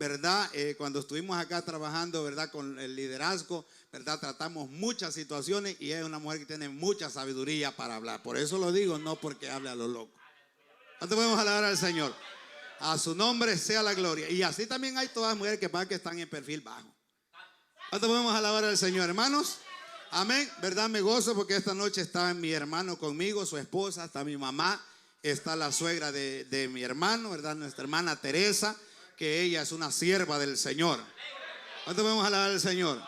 ¿verdad? Cuando estuvimos acá trabajando, ¿verdad? Con el liderazgo, ¿verdad? Tratamos muchas situaciones y es una mujer que tiene mucha sabiduría para hablar. Por eso lo digo, no porque hable a lo loco. ¿Cuánto podemos alabar al Señor? A su nombre sea la gloria. Y así también hay todas las mujeres que están en perfil bajo. ¿Cuánto podemos alabar al Señor, hermanos? Amén, ¿verdad? Me gozo porque esta noche está mi hermano conmigo, su esposa, está mi mamá, está la suegra de mi hermano, ¿verdad? Nuestra hermana Teresa, que ella es una sierva del Señor. ¿Cuánto podemos alabar al Señor?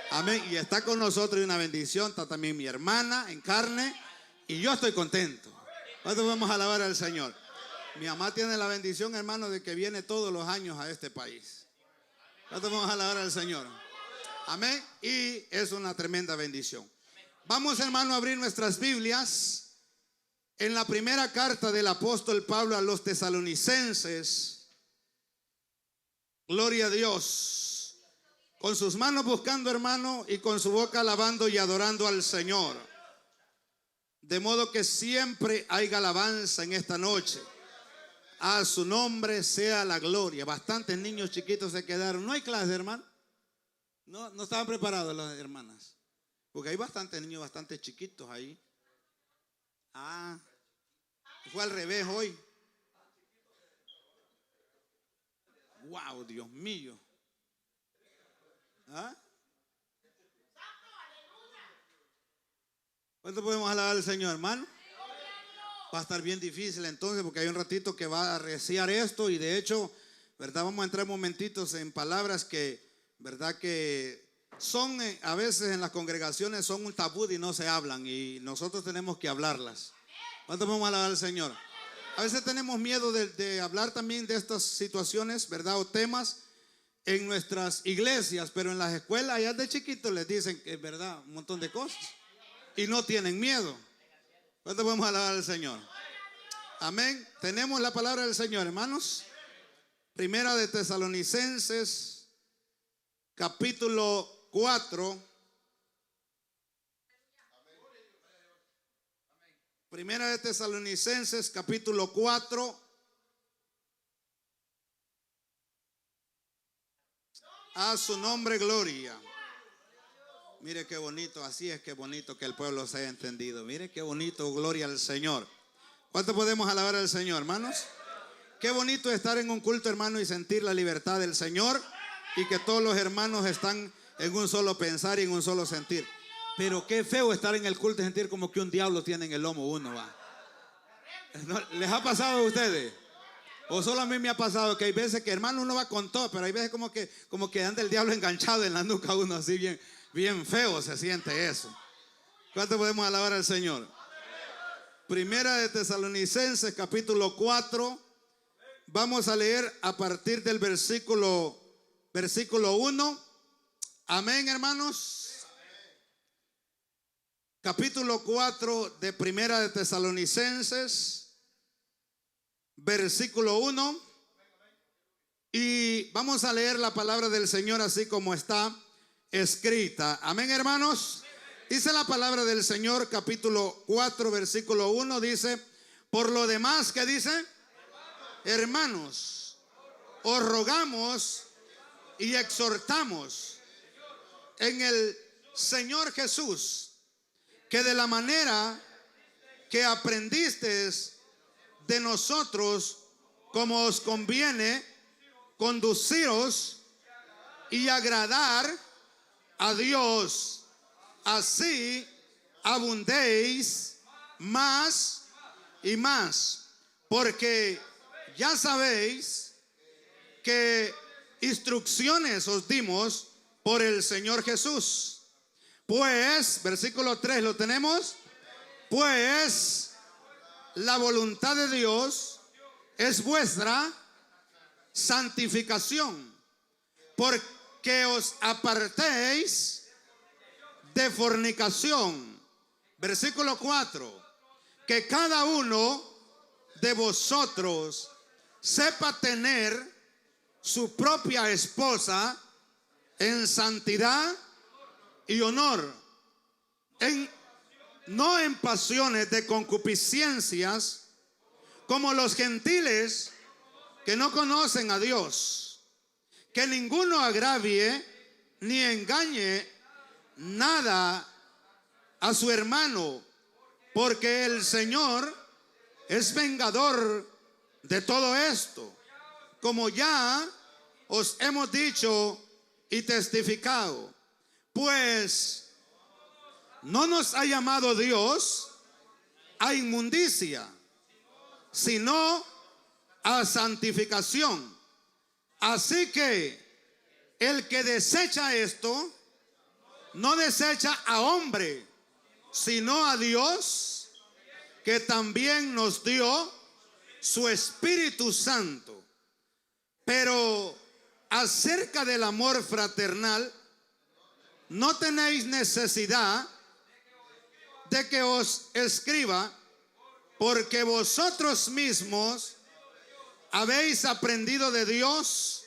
Amén. Y está con nosotros y una bendición. Está también mi hermana en carne y yo estoy contento. ¿Cuánto podemos alabar al Señor? Mi mamá tiene la bendición, hermano, de que viene todos los años a este país. ¿Cuánto podemos alabar al Señor? Amén. Y es una tremenda bendición. Vamos, hermano, a abrir nuestras Biblias en la primera carta del apóstol Pablo a los tesalonicenses. Gloria a Dios. Con sus manos buscando, hermano, y con su boca alabando y adorando al Señor. De modo que siempre haya alabanza en esta noche. A su nombre sea la gloria. Bastantes niños chiquitos se quedaron. No hay clase, hermano. No estaban preparados las hermanas. Porque hay bastantes niños bastante chiquitos ahí. Fue al revés hoy. Wow, Dios mío. ¿Cuánto podemos alabar al Señor, hermano? Va a estar bien difícil entonces, porque hay un ratito que va a arreciar esto. Y de hecho, ¿verdad? Vamos a entrar momentitos en palabras que, ¿verdad? Que son a veces en las congregaciones son un tabú y no se hablan. Y nosotros tenemos que hablarlas. ¿Cuánto podemos alabar al Señor? A veces tenemos miedo de hablar también de estas situaciones, ¿verdad? O temas en nuestras iglesias, pero en las escuelas ya de chiquitos les dicen que es verdad, un montón de cosas. Y no tienen miedo. ¿Cuánto podemos alabar al Señor? Amén. Tenemos la palabra del Señor, hermanos. Primera de Tesalonicenses, capítulo 4. Primera de Tesalonicenses, capítulo 4. A su nombre, gloria. Mire qué bonito, así es que bonito que el pueblo se haya entendido. Mire qué bonito, gloria al Señor. ¿Cuánto podemos alabar al Señor, hermanos? Qué bonito estar en un culto, hermano, y sentir la libertad del Señor y que todos los hermanos están en un solo pensar y en un solo sentir. Pero qué feo estar en el culto y sentir como que un diablo tiene en el lomo uno, va. ¿Les ha pasado a ustedes? O solo a mí me ha pasado que hay veces que, hermano, uno va con todo, pero hay veces como que anda el diablo enganchado en la nuca uno, así bien feo se siente eso. ¿Cuánto podemos alabar al Señor? Primera de Tesalonicenses, capítulo 4. Vamos a leer a partir del versículo 1. Amén, hermanos. Capítulo 4 de Primera de Tesalonicenses, versículo 1. Y vamos a leer la palabra del Señor así como está escrita. Amén, hermanos. Dice la palabra del Señor, capítulo 4, versículo 1. Dice: por lo demás, ¿qué dice? Hermanos, os rogamos y exhortamos en el Señor Jesús, que de la manera que aprendisteis de nosotros, como os conviene, conduciros y agradar a Dios, así abundéis más y más, porque ya sabéis que instrucciones os dimos por el Señor Jesús. Pues, versículo 3, ¿lo tenemos? Pues la voluntad de Dios es vuestra santificación, porque os apartéis de fornicación. Versículo 4, que cada uno de vosotros sepa tener su propia esposa en santidad y honor, no en pasiones de concupiscencias, como los gentiles que no conocen a Dios, que ninguno agravie ni engañe nada a su hermano, porque el Señor es vengador de todo esto, como ya os hemos dicho y testificado. Pues no nos ha llamado Dios a inmundicia, sino a santificación. Así que el que desecha esto, no desecha a hombre, sino a Dios, que también nos dio su Espíritu Santo. Pero acerca del amor fraternal, no tenéis necesidad de que os escriba, porque vosotros mismos habéis aprendido de Dios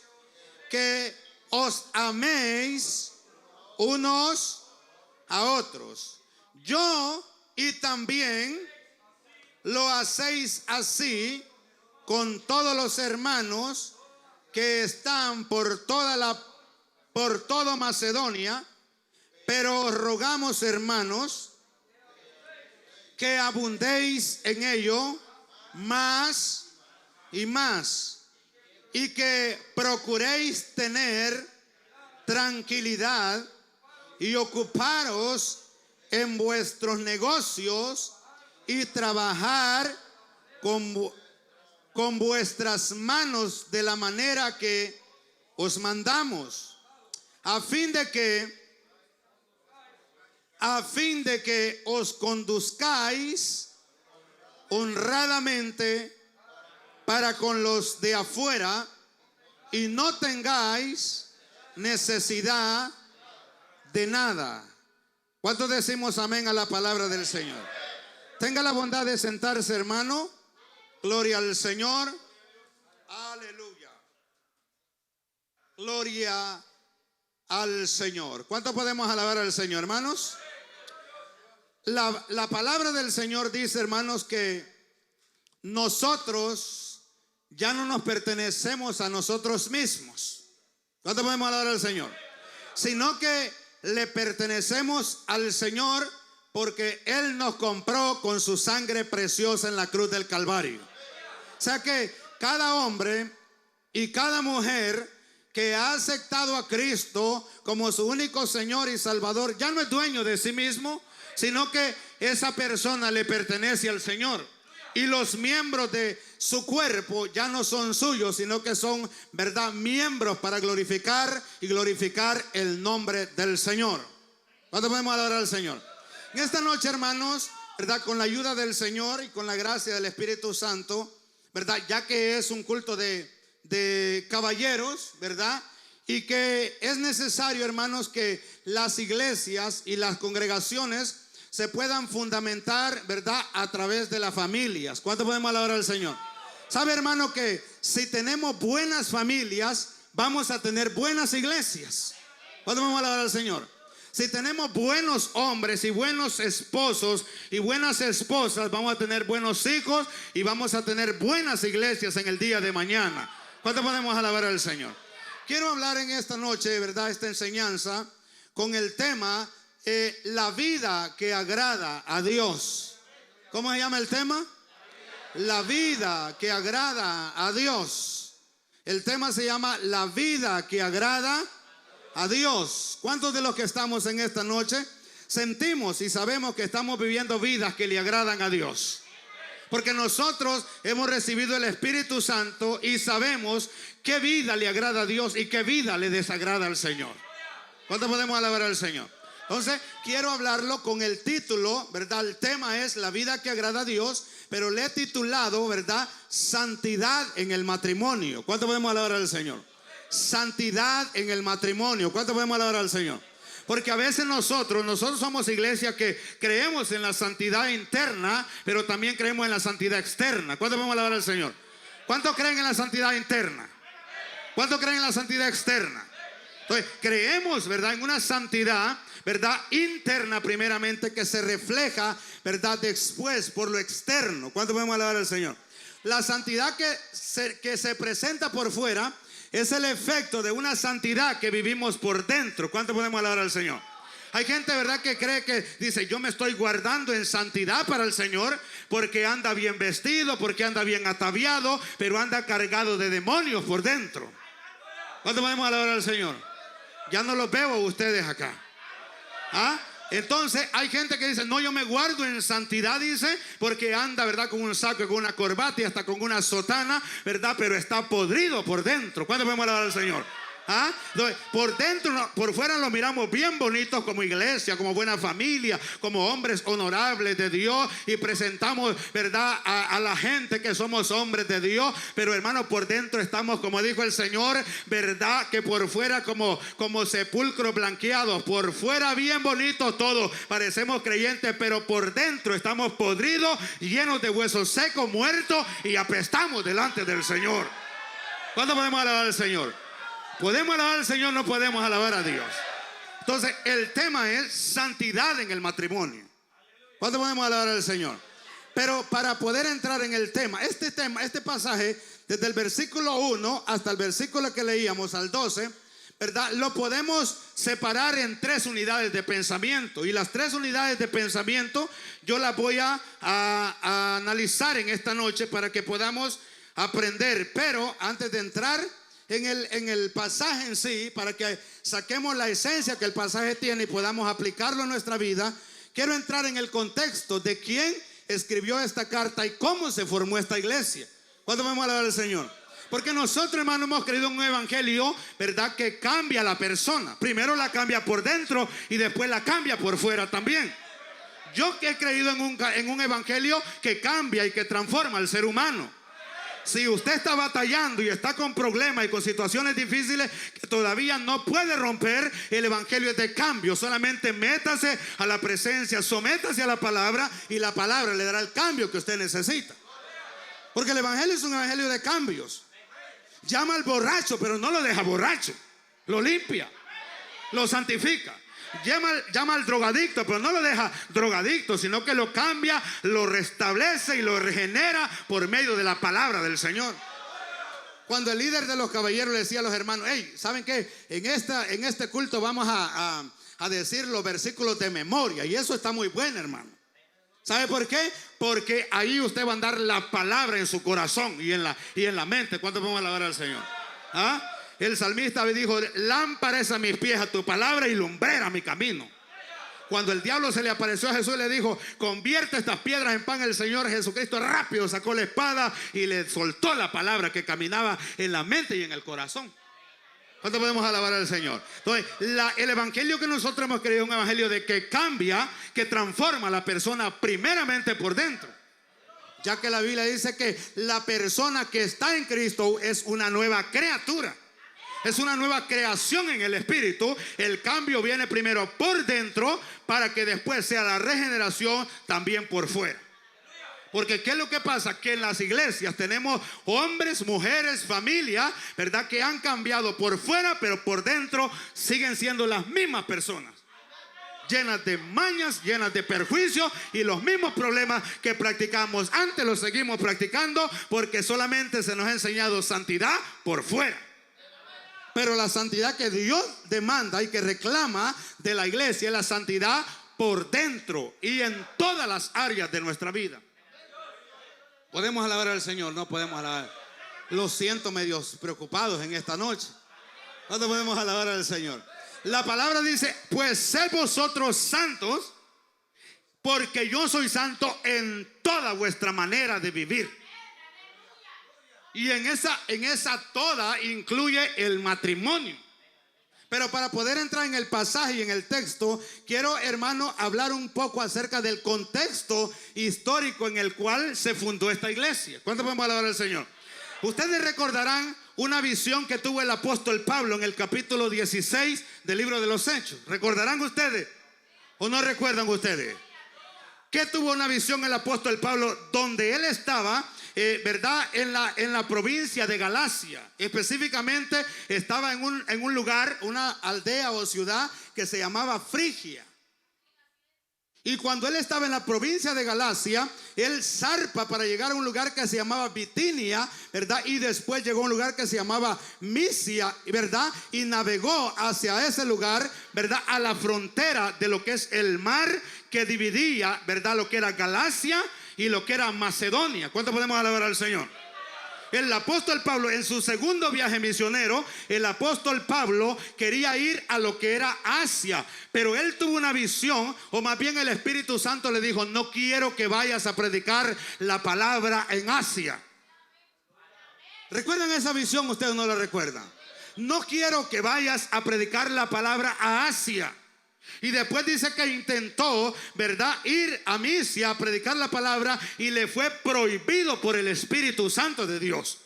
que os améis unos a otros. Yo y también lo hacéis así con todos los hermanos que están por toda Macedonia, pero os rogamos, hermanos, que abundéis en ello más y más, y que procuréis tener tranquilidad y ocuparos en vuestros negocios y trabajar con vuestras manos de la manera que os mandamos, a fin de que os conduzcáis honradamente para con los de afuera y no tengáis necesidad de nada. ¿Cuántos decimos amén a la palabra del Señor? Tenga la bondad de sentarse, hermano. Gloria al Señor. Aleluya. Gloria al Señor. ¿Cuánto podemos alabar al Señor, hermanos? La palabra del Señor dice, hermanos, que nosotros ya no nos pertenecemos a nosotros mismos. ¿Cuánto podemos alabar al Señor? Sino que le pertenecemos al Señor, porque Él nos compró con su sangre preciosa en la cruz del Calvario. O sea que cada hombre y cada mujer que ha aceptado a Cristo como su único Señor y Salvador, ya no es dueño de sí mismo, sino que esa persona le pertenece al Señor. Y los miembros de su cuerpo ya no son suyos, sino que son, ¿verdad?, miembros para glorificar el nombre del Señor. ¿Cuánto podemos adorar al Señor? En esta noche, hermanos, ¿verdad?, con la ayuda del Señor y con la gracia del Espíritu Santo, ¿verdad?, ya que es un culto de caballeros, ¿verdad?, y que es necesario, hermanos, que las iglesias y las congregaciones se puedan fundamentar, ¿verdad?, a través de las familias. ¿Cuánto podemos alabar al Señor? ¿Sabe, hermano, que si tenemos buenas familias, vamos a tener buenas iglesias? ¿Cuánto podemos alabar al Señor? Si tenemos buenos hombres y buenos esposos y buenas esposas, vamos a tener buenos hijos y vamos a tener buenas iglesias en el día de mañana. ¿Cuánto podemos alabar al Señor? Quiero hablar en esta noche, ¿verdad?, esta enseñanza con el tema la vida que agrada a Dios. ¿Cómo se llama el tema? La vida que agrada a Dios. El tema se llama la vida que agrada a Dios. ¿Cuántos de los que estamos en esta noche sentimos y sabemos que estamos viviendo vidas que le agradan a Dios? Porque nosotros hemos recibido el Espíritu Santo y sabemos qué vida le agrada a Dios y qué vida le desagrada al Señor. ¿Cuánto podemos alabar al Señor? Entonces, quiero hablarlo con el título, ¿verdad? El tema es la vida que agrada a Dios, pero le he titulado, ¿verdad?, santidad en el matrimonio. ¿Cuánto podemos alabar al Señor? Santidad en el matrimonio. ¿Cuánto podemos alabar al Señor? Porque a veces nosotros somos iglesia que creemos en la santidad interna, pero también creemos en la santidad externa. ¿Cuánto podemos alabar al Señor? ¿Cuántos creen en la santidad interna? ¿Cuántos creen en la santidad externa? Entonces, creemos, ¿verdad?, en una santidad, ¿verdad?, interna primeramente, que se refleja, ¿verdad?, después por lo externo. ¿Cuánto podemos alabar al Señor? La santidad que se presenta por fuera Es el efecto de una santidad que vivimos por dentro. ¿Cuánto podemos alabar al Señor? Hay gente, ¿verdad?, que cree que dice: yo me estoy guardando en santidad para el Señor porque anda bien vestido, porque anda bien ataviado, pero anda cargado de demonios por dentro. ¿Cuánto podemos alabar al Señor? Ya no los veo a ustedes acá. ¿Ah? Entonces hay gente que dice: no, yo me guardo en santidad, dice, porque anda, ¿verdad?, con un saco, con una corbata y hasta con una sotana, ¿verdad?, pero está podrido por dentro. ¿Cuánto podemos alabar al Señor? ¿Ah? Por dentro, por fuera los miramos bien bonitos como iglesia, como buena familia, como hombres honorables de Dios, y presentamos, ¿verdad?, a la gente que somos hombres de Dios. Pero hermano, por dentro estamos, como dijo el Señor, ¿verdad?, que por fuera como sepulcros blanqueados, por fuera bien bonitos todos, parecemos creyentes, pero por dentro estamos podridos, llenos de huesos secos, muertos, y apestamos delante del Señor. ¿Cuándo podemos alabar al Señor? ¿Podemos alabar al Señor? No podemos alabar a Dios. Entonces el tema es santidad en el matrimonio. ¿Cuándo podemos alabar al Señor? Pero para poder entrar en el tema, este pasaje, desde el versículo 1 hasta el versículo que leíamos al 12, ¿verdad?, lo podemos separar en 3 unidades de pensamiento. Y las 3 unidades de pensamiento yo las voy a analizar en esta noche para que podamos aprender. Pero antes de entrar en el pasaje en sí, para que saquemos la esencia que el pasaje tiene y podamos aplicarlo en nuestra vida, quiero entrar en el contexto de quién escribió esta carta y cómo se formó esta iglesia. ¿Cuándo vamos a alabar al Señor? Porque nosotros, hermanos, hemos creído en un evangelio, ¿verdad?, que cambia a la persona. Primero la cambia por dentro y después la cambia por fuera también. Yo que he creído en un evangelio que cambia y que transforma al ser humano. Si usted está batallando y está con problemas y con situaciones difíciles que todavía no puede romper, el evangelio es de cambio. Solamente métase a la presencia, sométase a la palabra, y la palabra le dará el cambio que usted necesita. Porque el evangelio es un evangelio de cambios. Llama al borracho, pero no lo deja borracho, lo limpia, lo santifica. Llama al drogadicto, pero no lo deja drogadicto, sino que lo cambia, lo restablece y lo regenera por medio de la palabra del Señor. Cuando el líder de los caballeros le decía a los hermanos: hey, ¿saben qué? En este culto vamos a decir los versículos de memoria, y eso está muy bueno, hermano. ¿Sabe por qué? Porque ahí usted va a andar la palabra en su corazón y en la mente. ¿Cuánto podemos alabar al Señor? ¿Ah? El salmista dijo: lámpara es a mis pies a tu palabra y lumbrera mi camino. Cuando el diablo se le apareció a Jesús, le dijo: convierte estas piedras en pan. El Señor Jesucristo rápido sacó la espada y le soltó la palabra que caminaba en la mente y en el corazón. ¿Cuánto podemos alabar al Señor? Entonces, el evangelio que nosotros hemos creído es un evangelio de que cambia, que transforma a la persona primeramente por dentro. Ya que la Biblia dice que la persona que está en Cristo es una nueva criatura. Es una nueva creación en el espíritu. El cambio viene primero por dentro para que después sea la regeneración también por fuera. Porque ¿qué es lo que pasa? Que en las iglesias tenemos hombres, mujeres, familias, ¿verdad?, que han cambiado por fuera, pero por dentro siguen siendo las mismas personas, llenas de mañas, llenas de perjuicios, y los mismos problemas que practicamos antes los seguimos practicando, porque solamente se nos ha enseñado santidad por fuera. Pero la santidad que Dios demanda y que reclama de la iglesia es la santidad por dentro y en todas las áreas de nuestra vida. ¿Podemos alabar al Señor? No podemos alabar. Los siento medios preocupados en esta noche. No podemos alabar al Señor. La palabra dice: pues sed vosotros santos, porque yo soy santo en toda vuestra manera de vivir. Y en esa toda incluye el matrimonio. Pero para poder entrar en el pasaje y en el texto, quiero, hermano, hablar un poco acerca del contexto histórico en el cual se fundó esta iglesia. ¿Cuánto podemos alabar al Señor? Ustedes recordarán una visión que tuvo el apóstol Pablo en el capítulo 16 del libro de los Hechos. ¿Recordarán ustedes? ¿O no recuerdan ustedes? ¿Qué tuvo una visión el apóstol Pablo? Donde él estaba, ¿verdad?, en la provincia de Galacia. Específicamente estaba en un lugar, una aldea o ciudad que se llamaba Frigia. Y cuando él estaba en la provincia de Galacia, él zarpa para llegar a un lugar que se llamaba Bitinia, ¿verdad? Y después llegó a un lugar que se llamaba Misia, ¿verdad? Y navegó hacia ese lugar, ¿verdad? A la frontera de lo que es el mar que dividía, ¿verdad? Lo que era Galacia y lo que era Macedonia. ¿Cuánto podemos alabar al Señor? El apóstol Pablo, en su segundo viaje misionero, el apóstol Pablo quería ir a lo que era Asia, pero él tuvo una visión, o más bien el Espíritu Santo le dijo: no quiero que vayas a predicar la palabra en Asia. ¿Recuerdan esa visión? ¿Ustedes no la recuerdan? No quiero que vayas a predicar la palabra a Asia. Y después dice que intentó, ¿verdad?, ir a Misia a predicar la palabra, y le fue prohibido por el Espíritu Santo de Dios.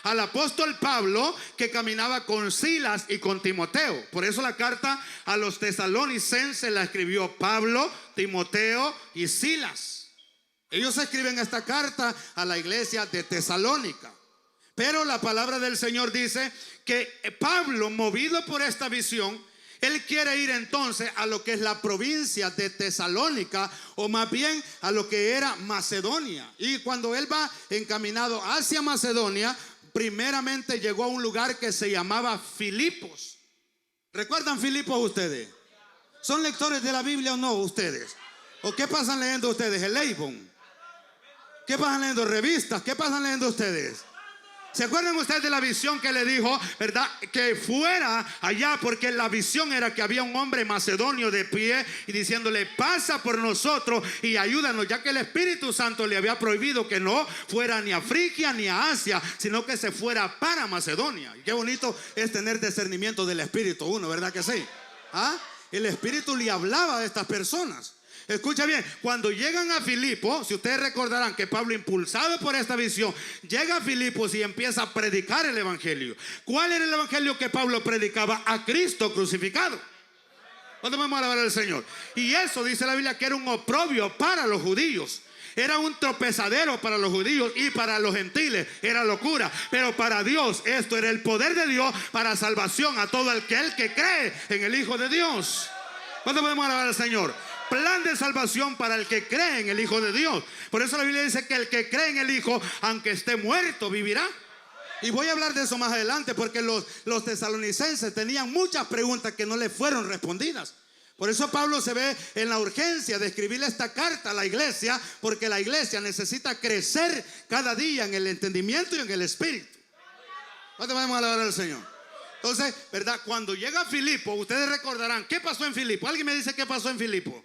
Al apóstol Pablo, que caminaba con Silas y con Timoteo. Por eso la carta a los tesalonicenses la escribió Pablo, Timoteo y Silas. Ellos escriben esta carta a la iglesia de Tesalónica. Pero la palabra del Señor dice que Pablo, movido por esta visión, él quiere ir entonces a lo que es la provincia de Tesalónica, o más bien a lo que era Macedonia. Y cuando él va encaminado hacia Macedonia, primeramente llegó a un lugar que se llamaba Filipos. ¿Recuerdan Filipos ustedes? ¿Son lectores de la Biblia o no ustedes? ¿O qué pasan leyendo ustedes? ¿El Avon? ¿Qué pasan leyendo? ¿Revistas? ¿Qué pasan leyendo ustedes? ¿Se acuerdan ustedes de la visión que le dijo, verdad, que fuera allá? Porque la visión era que había un hombre macedonio de pie y diciéndole: pasa por nosotros y ayúdanos, ya que el Espíritu Santo le había prohibido que no fuera ni a Frigia ni a Asia, sino que se fuera para Macedonia. Y qué bonito es tener discernimiento del Espíritu uno, ¿verdad que sí? ¿Ah? El Espíritu le hablaba a estas personas. Escucha bien, cuando llegan a Filipos, si ustedes recordarán que Pablo, impulsado por esta visión, llega a Filipos y empieza a predicar el evangelio. ¿Cuál era el evangelio que Pablo predicaba? A Cristo crucificado. ¿Cuándo vamos a alabar al Señor? Y eso dice la Biblia que era un oprobio para los judíos. Era un tropezadero para los judíos, y para los gentiles era locura. Pero para Dios esto era el poder de Dios para salvación a todo aquel que cree en el Hijo de Dios. ¿Cuándo podemos alabar al Señor? Plan de salvación para el que cree en el Hijo de Dios. Por eso la Biblia dice que el que cree en el Hijo, aunque esté muerto, vivirá. Y voy a hablar de eso más adelante, porque los tesalonicenses tenían muchas preguntas que no le fueron respondidas. Por eso Pablo se ve en la urgencia de escribirle esta carta a la iglesia, porque la iglesia necesita crecer cada día en el entendimiento y en el espíritu. ¿Cuánto vamos a alabar al Señor? Entonces, ¿verdad? Cuando llega a Filipo, ustedes recordarán, ¿qué pasó en Filipo? ¿Alguien me dice qué pasó en Filipo?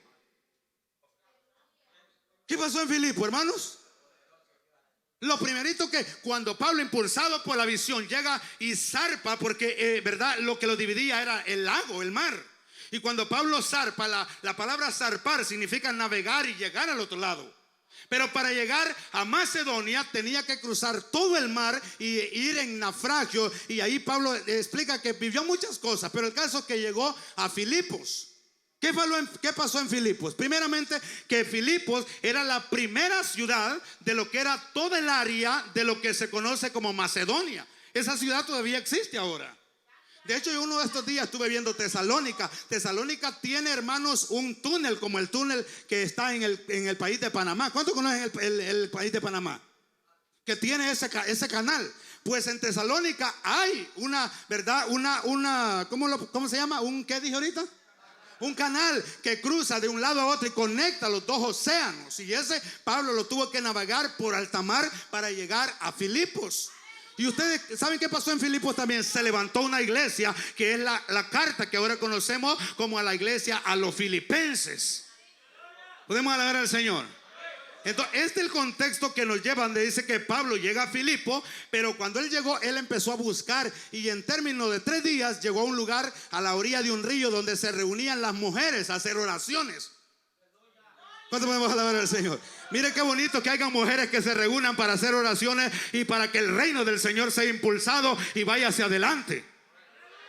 ¿Qué pasó en Filipo, hermanos? Lo primerito, que cuando Pablo, impulsado por la visión, llega y zarpa, porque verdad, lo que lo dividía era el lago, el mar. Y cuando Pablo zarpa, la palabra zarpar significa navegar y llegar al otro lado. Pero para llegar a Macedonia tenía que cruzar todo el mar y ir en naufragio. Y ahí Pablo explica que vivió muchas cosas, pero el caso es que llegó a Filipos. ¿Qué pasó en Filipos? Primeramente, que Filipos era la primera ciudad de lo que era toda el área de lo que se conoce como Macedonia. Esa ciudad todavía existe ahora. De hecho, yo uno de estos días estuve viendo Tesalónica. Tesalónica tiene, hermanos, un túnel como el túnel que está en el país de Panamá. ¿Cuántos conocen el país de Panamá? Que tiene ese canal. Pues en Tesalónica hay una, ¿verdad? ¿Cómo se llama? ¿Qué dije ahorita? Un canal que cruza de un lado a otro y conecta los dos océanos. Y ese Pablo lo tuvo que navegar por alta mar para llegar a Filipos. Y ustedes saben qué pasó en Filipos también. Se levantó una iglesia que es la carta que ahora conocemos como a la iglesia a los filipenses. Podemos alabar al Señor. Entonces, este es el contexto que nos lleva, donde dice que Pablo llega a Filipo. Pero cuando él llegó, él empezó a buscar, y en términos de 3 días llegó a un lugar a la orilla de un río donde se reunían las mujeres a hacer oraciones. ¿Cuánto podemos alabar al Señor? Mire qué bonito que hayan mujeres que se reúnan para hacer oraciones y para que el reino del Señor sea impulsado y vaya hacia adelante.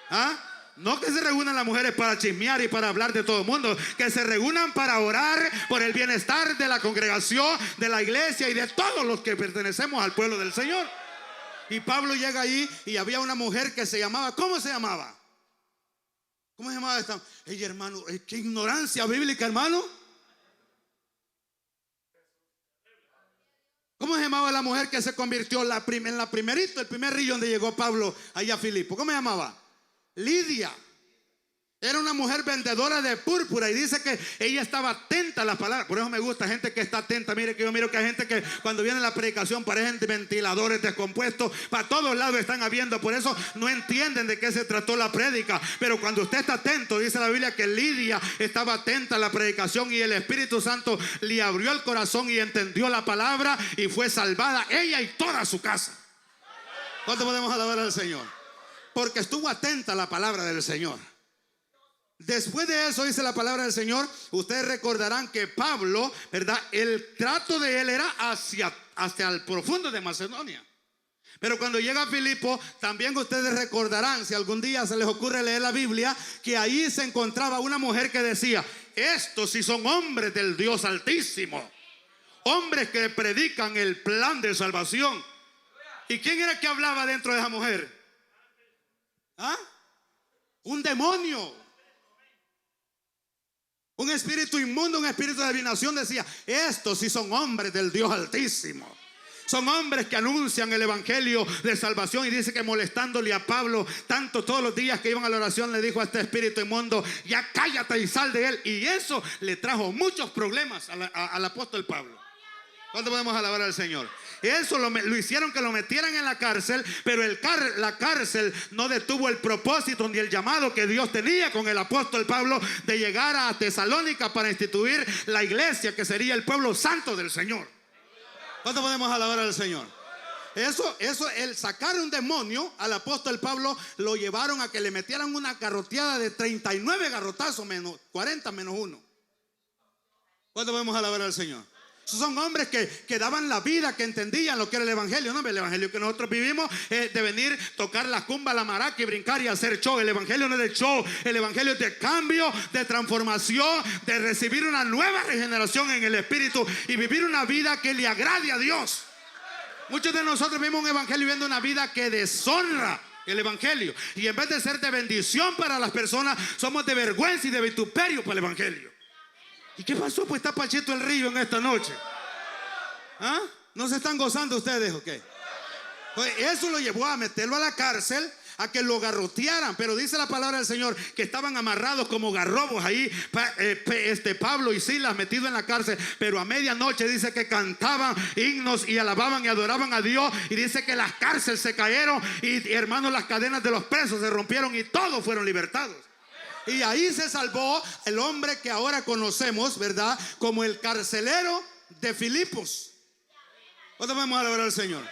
¿Ah? No que se reúnan las mujeres para chismear y para hablar de todo el mundo, que se reúnan para orar por el bienestar de la congregación, de la iglesia y de todos los que pertenecemos al pueblo del Señor. Y Pablo llega ahí y había una mujer que se llamaba, ¿cómo se llamaba? ¿Cómo se llamaba esta? Ella, hermano, qué ignorancia bíblica, hermano. ¿Cómo se llamaba la mujer que se convirtió en la primerito, el primer río donde llegó Pablo allá a Filipo? ¿Cómo se llamaba? Lidia. Era una mujer vendedora de púrpura y dice que ella estaba atenta a las palabras. Por eso me gusta gente que está atenta. Mire que yo miro que hay gente que cuando viene la predicación parecen ventiladores descompuestos. Para todos lados están habiendo. Por eso no entienden de qué se trató la prédica. Pero cuando usted está atento, dice la Biblia que Lidia estaba atenta a la predicación y el Espíritu Santo le abrió el corazón y entendió la palabra y fue salvada ella y toda su casa. ¿Cuánto podemos alabar al Señor? Porque estuvo atenta a la palabra del Señor. Después de eso dice la palabra del Señor. Ustedes recordarán que Pablo, ¿verdad? El trato de él era hacia el profundo de Macedonia. Pero cuando llega a Filipo, también ustedes recordarán, si algún día se les ocurre leer la Biblia, que ahí se encontraba una mujer que decía: estos sí son hombres del Dios Altísimo, hombres que predican el plan de salvación. ¿Y quién era que hablaba dentro de esa mujer? ¿Ah? Un demonio. Un espíritu inmundo, un espíritu de adivinación decía: estos sí son hombres del Dios Altísimo. Son hombres que anuncian el evangelio de salvación. Y dice que molestándole a Pablo tanto todos los días que iban a la oración, le dijo a este espíritu inmundo: ya cállate y sal de él. Y eso le trajo muchos problemas al apóstol Pablo. ¿Cuánto podemos alabar al Señor? Eso lo hicieron que lo metieran en la cárcel. Pero la cárcel no detuvo el propósito ni el llamado que Dios tenía con el apóstol Pablo de llegar a Tesalónica para instituir la iglesia, que sería el pueblo santo del Señor. ¿Cuánto podemos alabar al Señor? El sacar un demonio al apóstol Pablo lo llevaron a que le metieran una garroteada de 39 garrotazos, menos 40 menos 1. ¿Cuánto podemos alabar al Señor? Son hombres que daban la vida, que entendían lo que era el evangelio. No, el evangelio que nosotros vivimos es de venir, tocar la cumba, la maraca y brincar y hacer show. El evangelio no es de show. El evangelio es de cambio, de transformación, de recibir una nueva regeneración en el espíritu y vivir una vida que le agrade a Dios. Muchos de nosotros vivimos un evangelio viviendo una vida que deshonra el evangelio, y en vez de ser de bendición para las personas, somos de vergüenza y de vituperio para el evangelio. ¿Y qué pasó? Pues está Pachito el Río en esta noche. ¿Ah? ¿No se están gozando ustedes o qué? Pues eso lo llevó a meterlo a la cárcel, a que lo garrotearan. Pero dice la palabra del Señor que estaban amarrados como garrobos ahí, Pablo y Silas metidos en la cárcel. Pero a medianoche dice que cantaban himnos y alababan y adoraban a Dios. Y dice que las cárceles se cayeron y, hermanos, las cadenas de los presos se rompieron y todos fueron libertados. Y ahí se salvó el hombre que ahora conocemos, ¿verdad?, como el carcelero de Filipos. ¿Cuándo vamos a alabar al Señor?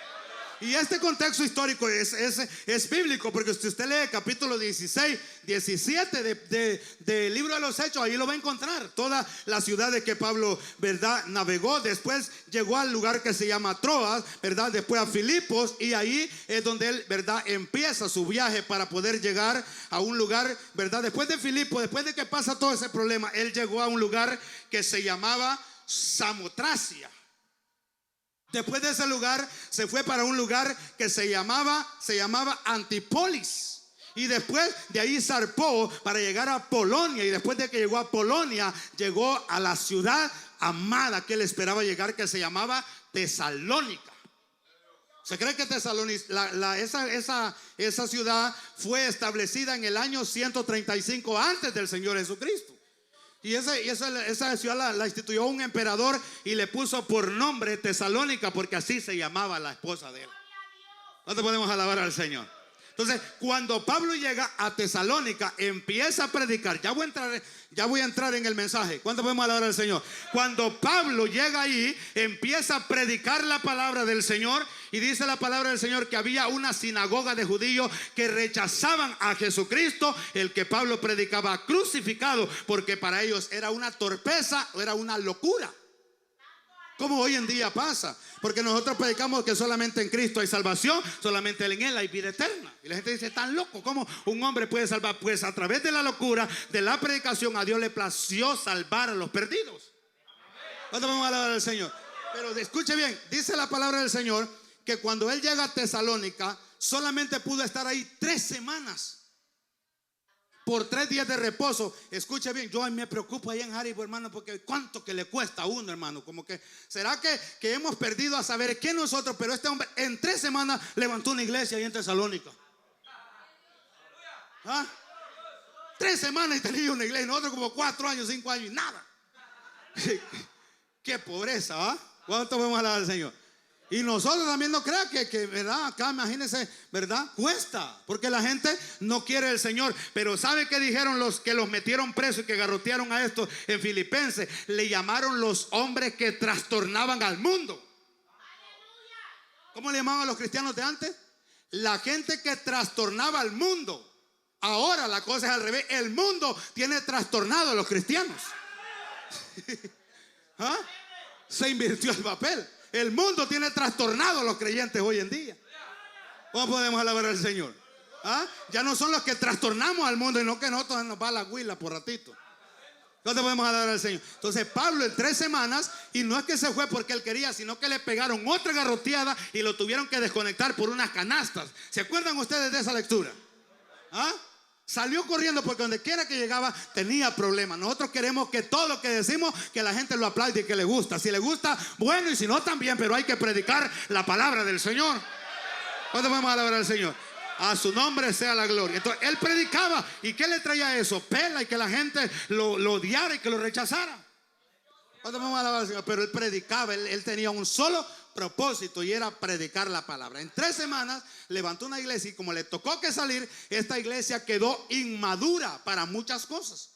Y este contexto histórico es bíblico, porque si usted lee capítulo 16, 17 del libro de los Hechos, ahí lo va a encontrar. Todas las ciudades que Pablo, ¿verdad?, navegó. Después llegó al lugar que se llama Troas, ¿verdad?, después a Filipos. Y ahí es donde él, ¿verdad?, empieza su viaje para poder llegar a un lugar, ¿verdad? Después de Filipos, después de que pasa todo ese problema, él llegó a un lugar que se llamaba Samotracia. Después de ese lugar se fue para un lugar que se llamaba Antipolis. Y después de ahí zarpó para llegar a Polonia. Y después de que llegó a Polonia, llegó a la ciudad amada que él esperaba llegar, que se llamaba Tesalónica. Se cree que Tesalónica, esa ciudad fue establecida en el año 135 antes del Señor Jesucristo. Y esa ciudad la instituyó un emperador y le puso por nombre Tesalónica, porque así se llamaba la esposa de él. ¿Cuánto podemos alabar al Señor? Entonces, cuando Pablo llega a Tesalónica, empieza a predicar. Ya voy a entrar en el mensaje. ¿Cuánto podemos alabar al Señor? Cuando Pablo llega ahí, empieza a predicar la palabra del Señor. Y dice la palabra del Señor que había una sinagoga de judíos que rechazaban a Jesucristo, el que Pablo predicaba crucificado, porque para ellos era una torpeza, era una locura. Como hoy en día pasa, porque nosotros predicamos que solamente en Cristo hay salvación, solamente en Él hay vida eterna. Y la gente dice: tan loco, ¿cómo un hombre puede salvar? Pues a través de la locura, de la predicación, a Dios le plació salvar a los perdidos. ¿Cuándo vamos a alabar al Señor? Pero escuche bien, dice la palabra del Señor que cuando él llega a Tesalónica, solamente pudo estar ahí 3 semanas. por 3 días de reposo. Escuche bien, yo me preocupo ahí en Harrisburg, hermano, porque cuánto que le cuesta a uno, hermano. Como que, ¿será que hemos perdido a saber qué nosotros? Pero este hombre en 3 semanas levantó una iglesia ahí en Tesalónica. ¿Ah? 3 semanas y tenía una iglesia. Nosotros como 4 años, 5 años y nada. Qué pobreza, ¿ah? ¿Cuánto podemos hablar al Señor? Y nosotros también no crean que verdad, acá imagínense, verdad, cuesta, porque la gente no quiere el Señor. Pero ¿sabe qué dijeron los que los metieron presos y que garrotearon a estos en Filipenses? Le llamaron los hombres que trastornaban al mundo. ¿Cómo le llamaban a los cristianos de antes? La gente que trastornaba al mundo. Ahora la cosa es al revés. El mundo tiene trastornado a los cristianos. ¿Ah? Se invirtió el papel. El mundo tiene trastornado a los creyentes hoy en día. ¿Cómo podemos alabar al Señor? ¿Ah? Ya no son los que trastornamos al mundo, y no que nosotros nos va la huila por ratito. ¿Dónde podemos alabar al Señor? Entonces Pablo en 3 semanas, y no es que se fue porque él quería, sino que le pegaron otra garroteada y lo tuvieron que desconectar por unas canastas. ¿Se acuerdan ustedes de esa lectura? ¿Ah? Salió corriendo porque donde quiera que llegaba tenía problemas. Nosotros queremos que todo lo que decimos, que la gente lo aplaude y que le gusta. Si le gusta, bueno, y si no también, pero hay que predicar la palabra del Señor. ¿Cuándo vamos a alabar al Señor? A su nombre sea la gloria. Entonces él predicaba. ¿Y qué le traía eso? Pela, y que la gente lo odiara y que lo rechazara. ¿Cuándo vamos a alabar al Señor? Pero él predicaba, él tenía un solo propósito, y era predicar la palabra. En 3 semanas levantó una iglesia, y como le tocó que salir, esta iglesia quedó inmadura para muchas cosas,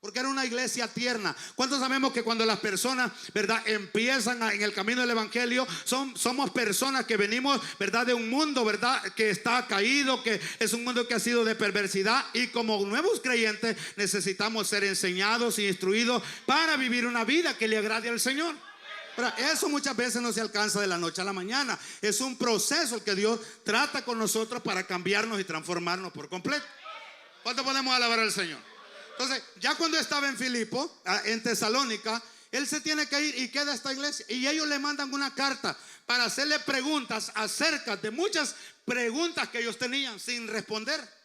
porque era una iglesia tierna. ¿Cuántos sabemos que cuando las personas, verdad, empiezan en el camino del evangelio, somos personas que venimos, verdad, de un mundo, verdad, que está caído, que es un mundo que ha sido de perversidad, y como nuevos creyentes necesitamos ser enseñados e instruidos para vivir una vida que le agrade al Señor? Pero eso muchas veces no se alcanza de la noche a la mañana. Es un proceso el que Dios trata con nosotros para cambiarnos y transformarnos por completo. ¿Cuánto podemos alabar al Señor? Entonces, ya cuando estaba en Filipo, en Tesalónica, él se tiene que ir y queda esta iglesia. Y ellos le mandan una carta para hacerle preguntas acerca de muchas preguntas que ellos tenían sin responder.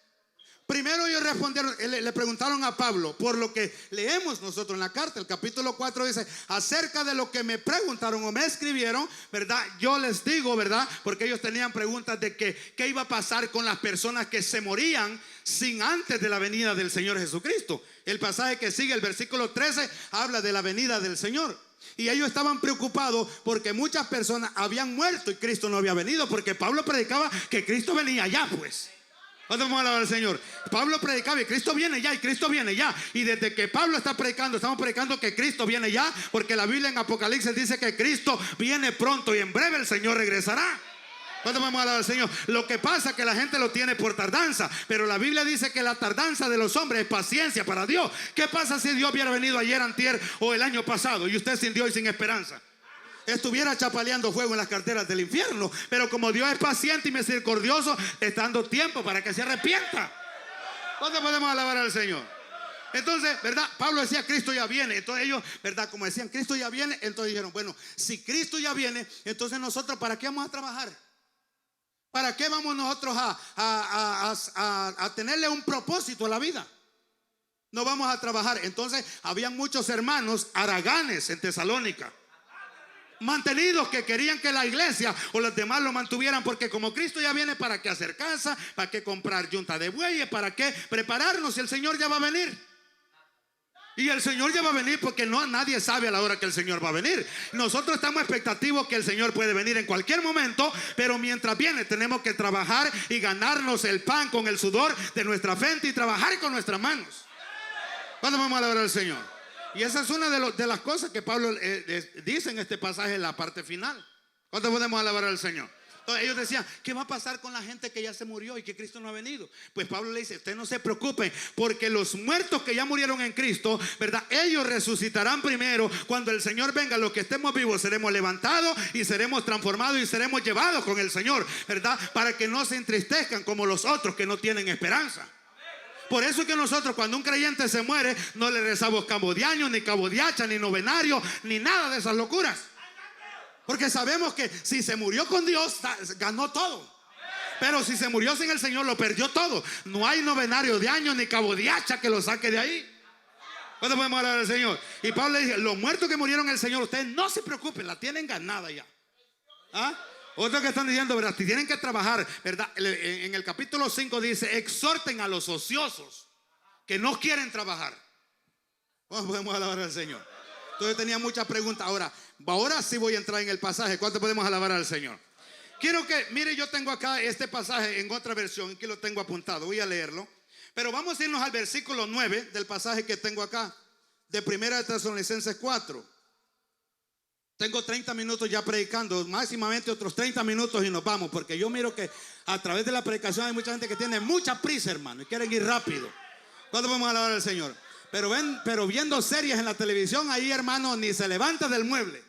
Primero ellos respondieron, le preguntaron a Pablo por lo que leemos nosotros en la carta. El capítulo 4 dice: acerca de lo que me preguntaron o me escribieron, ¿verdad? Yo les digo, ¿verdad? Porque ellos tenían preguntas de qué iba a pasar con las personas que se morían sin antes de la venida del Señor Jesucristo. El pasaje que sigue, el versículo 13, habla de la venida del Señor. Y ellos estaban preocupados porque muchas personas habían muerto y Cristo no había venido, porque Pablo predicaba que Cristo venía ya, pues. Vamos a alabar al Señor. Pablo predicaba y Cristo viene ya, y Cristo viene ya. Y desde que Pablo está predicando, estamos predicando que Cristo viene ya, porque la Biblia en Apocalipsis dice que Cristo viene pronto y en breve el Señor regresará. ¿Cuánto vamos a alabar al Señor? Lo que pasa es que la gente lo tiene por tardanza, pero la Biblia dice que la tardanza de los hombres es paciencia para Dios. ¿Qué pasa si Dios hubiera venido ayer, antier o el año pasado, y usted sin Dios y sin esperanza? Estuviera chapaleando fuego en las carteras del infierno. Pero como Dios es paciente y misericordioso, está dando tiempo para que se arrepienta. ¿Cuándo podemos alabar al Señor? Entonces, ¿verdad? Pablo decía: Cristo ya viene. Entonces ellos, ¿verdad? Como decían, Cristo ya viene. Entonces dijeron: bueno, si Cristo ya viene, entonces nosotros, ¿para qué vamos a trabajar? ¿Para qué vamos nosotros a tenerle un propósito a la vida? No vamos a trabajar. Entonces habían muchos hermanos haraganes en Tesalónica, mantenidos, que querían que la iglesia o los demás lo mantuvieran, porque como Cristo ya viene, ¿para qué hacer casa? ¿Para qué comprar yunta de bueyes? ¿Para qué prepararnos si el Señor ya va a venir? Y el Señor ya va a venir, porque nadie sabe a la hora que el Señor va a venir. Nosotros estamos expectativos que el Señor puede venir en cualquier momento, pero mientras viene tenemos que trabajar y ganarnos el pan con el sudor de nuestra frente y trabajar con nuestras manos. ¿Cuándo vamos a alabar al Señor? Y esa es una de las cosas que Pablo dice en este pasaje en la parte final. ¿Cuándo podemos alabar al Señor? Entonces ellos decían: ¿qué va a pasar con la gente que ya se murió y que Cristo no ha venido? Pues Pablo le dice: ustedes no se preocupen, porque los muertos que ya murieron en Cristo, ¿verdad? Ellos resucitarán primero. Cuando el Señor venga, los que estemos vivos seremos levantados y seremos transformados y seremos llevados con el Señor, ¿verdad? Para que no se entristezcan como los otros que no tienen esperanza. Por eso es que nosotros, cuando un creyente se muere, no le rezamos cabo de año, ni cabo de hacha, ni novenario, ni nada de esas locuras, porque sabemos que si se murió con Dios, ganó todo. Pero si se murió sin el Señor, lo perdió todo. No hay novenario de años ni cabo de hacha que lo saque de ahí. ¿Cuándo podemos hablar del Señor? Y Pablo le dice: los muertos que murieron en el Señor, ustedes no se preocupen, la tienen ganada ya. ¿Ah? Otros que están diciendo, ¿verdad? Si tienen que trabajar, ¿verdad? En el capítulo 5 dice: exhorten a los ociosos que no quieren trabajar. ¿Cuándo podemos alabar al Señor? Entonces tenía muchas preguntas. Ahora sí voy a entrar en el pasaje. ¿Cuánto podemos alabar al Señor? Quiero que, mire, yo tengo acá este pasaje en otra versión. Aquí lo tengo apuntado, voy a leerlo. Pero vamos a irnos al versículo 9 del pasaje que tengo acá, de 1 Tesalonicenses 4. Tengo 30 minutos ya predicando, máximamente otros 30 minutos y nos vamos, porque yo miro que a través de la predicación hay mucha gente que tiene mucha prisa, hermano, y quieren ir rápido. ¿Cuándo vamos a alabar al Señor? Pero viendo series en la televisión, ahí, hermano, ni se levanta del mueble.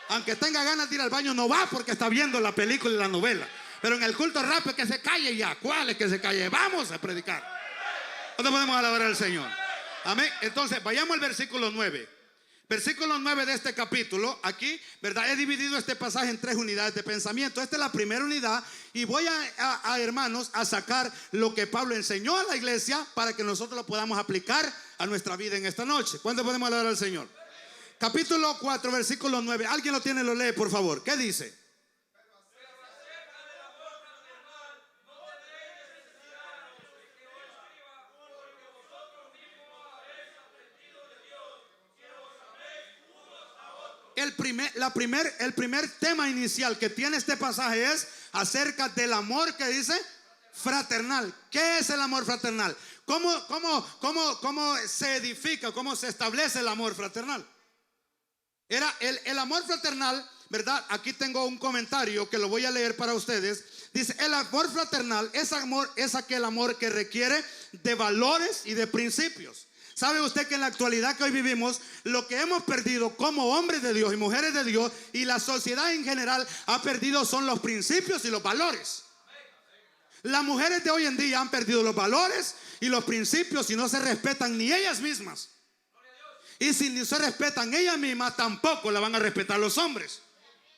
Aunque tenga ganas de ir al baño, no va porque está viendo la película y la novela. Pero en el culto rápido, que se calle ya. ¿Cuál es que se calle? Vamos a predicar. ¿Cuándo podemos alabar al Señor? Amén. Entonces, vayamos al versículo 9. Versículo 9 de este capítulo. Aquí, ¿verdad? He dividido este pasaje en 3 unidades de pensamiento. Esta es la primera unidad. Y voy hermanos, a sacar lo que Pablo enseñó a la iglesia para que nosotros lo podamos aplicar a nuestra vida en esta noche. ¿Cuándo podemos alabar al Señor? Capítulo 4, versículo 9. ¿Alguien lo tiene? Lo lee, por favor. ¿Qué dice? El primer tema inicial que tiene este pasaje es acerca del amor que dice fraternal. ¿Qué es el amor fraternal? ¿Cómo se edifica? ¿Cómo se establece el amor fraternal? Era el amor fraternal, ¿verdad? Aquí tengo un comentario que lo voy a leer para ustedes. Dice: el amor fraternal es aquel amor que requiere de valores y de principios. ¿Sabe usted que en la actualidad que hoy vivimos, lo que hemos perdido como hombres de Dios y mujeres de Dios, y la sociedad en general ha perdido, son los principios y los valores? Las mujeres de hoy en día han perdido los valores y los principios y no se respetan ni ellas mismas. Y si no se respetan ellas mismas, tampoco la van a respetar los hombres.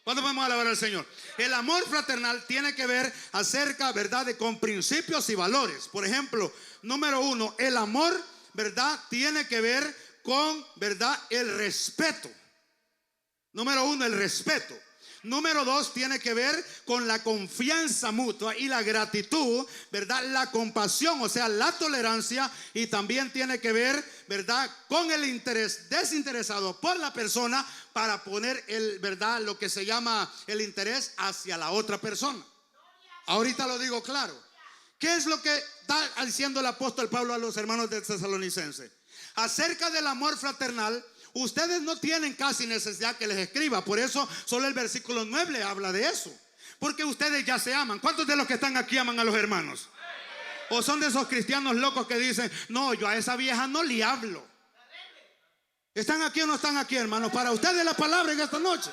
¿Cuándo podemos alabar al Señor? El amor fraternal tiene que ver acerca, ¿verdad?, con principios y valores. Por ejemplo, número 1, el amor, ¿verdad?, tiene que ver con, ¿verdad?, el respeto. Número 1, el respeto. Número 2, tiene que ver con la confianza mutua y la gratitud, ¿verdad?, la compasión, o sea, la tolerancia. Y también tiene que ver, ¿verdad?, con el interés desinteresado por la persona para poner ¿verdad?, lo que se llama el interés hacia la otra persona. Ahorita lo digo claro. ¿Qué es lo que está diciendo el apóstol Pablo a los hermanos de Tesalonicenses? Acerca del amor fraternal, ustedes no tienen casi necesidad que les escriba. Por eso solo el versículo 9 le habla de eso. Porque ustedes ya se aman. ¿Cuántos de los que están aquí aman a los hermanos? ¿O son de esos cristianos locos que dicen: no, yo a esa vieja no le hablo? ¿Están aquí o no están aquí, hermanos? Para ustedes la palabra en esta noche.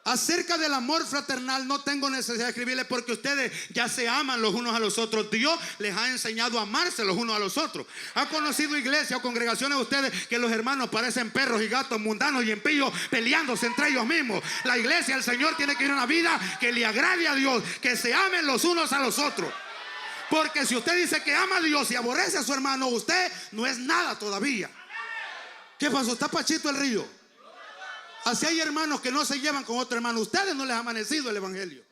Acerca del amor fraternal no tengo necesidad de escribirles, porque ustedes ya se aman los unos a los otros. Dios les ha enseñado a amarse los unos a los otros. ¿Ha conocido iglesias o congregaciones de ustedes que los hermanos parecen perros y gatos mundanos y impíos peleándose entre ellos mismos? La iglesia del Señor tiene que ir a una vida que le agrade a Dios, que se amen los unos a los otros. Porque si usted dice que ama a Dios y aborrece a su hermano, usted no es nada todavía. ¿Qué pasó? ¿Está Pachito el río? Así hay hermanos que no se llevan con otro hermano. Ustedes no les ha amanecido el evangelio.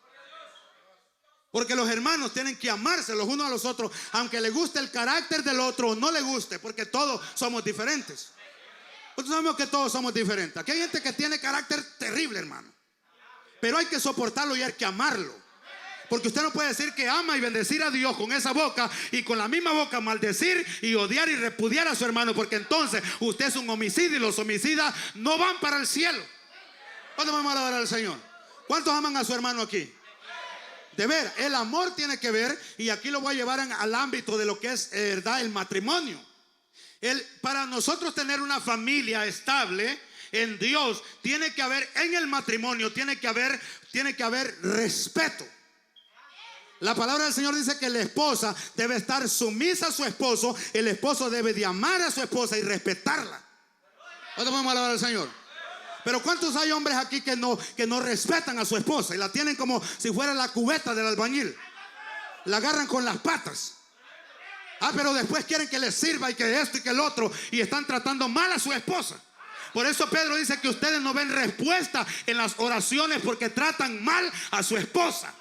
Porque los hermanos tienen que amarse los unos a los otros, aunque le guste el carácter del otro o no le guste, porque todos somos diferentes. Nosotros sabemos que todos somos diferentes. Aquí hay gente que tiene carácter terrible, hermano, pero hay que soportarlo y hay que amarlo. Porque usted no puede decir que ama y bendecir a Dios con esa boca y con la misma boca maldecir y odiar y repudiar a su hermano, porque entonces usted es un homicida y los homicidas no van para el cielo. ¿Cuándo vamos a alabar al Señor? ¿Cuántos aman a su hermano aquí? De ver, el amor tiene que ver, y aquí lo voy a llevar al ámbito de lo que es, ¿verdad?, el matrimonio. Para nosotros tener una familia estable en Dios, tiene que haber en el matrimonio, tiene que haber respeto. La palabra del Señor dice que la esposa debe estar sumisa a su esposo. El esposo debe de amar a su esposa y respetarla. ¿Cuánto podemos alabar al Señor? Pero ¿cuántos hay hombres aquí que no respetan a su esposa y la tienen como si fuera la cubeta del albañil? La agarran con las patas. Pero después quieren que les sirva y que esto y que el otro, y están tratando mal a su esposa. Por eso Pedro dice que ustedes no ven respuesta en las oraciones porque tratan mal a su esposa.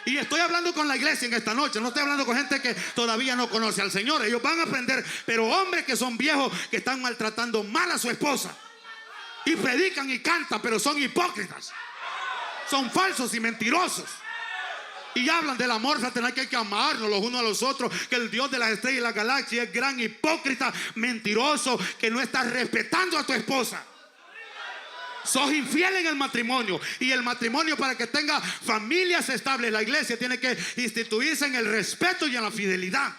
Y estoy hablando con la iglesia en esta noche. No estoy hablando con gente que todavía no conoce al Señor. Ellos van a aprender. Pero hombres que son viejos, que están maltratando mal a su esposa, y predican y cantan, pero son hipócritas, son falsos y mentirosos. Y hablan del amor fraternal, que hay que amarnos los unos a los otros, que el Dios de las estrellas y la galaxia es gran hipócrita, mentiroso, que no estás respetando a tu esposa. Sos infiel en el matrimonio. Y el matrimonio, para que tenga familias estables, la iglesia tiene que instituirse en el respeto y en la fidelidad.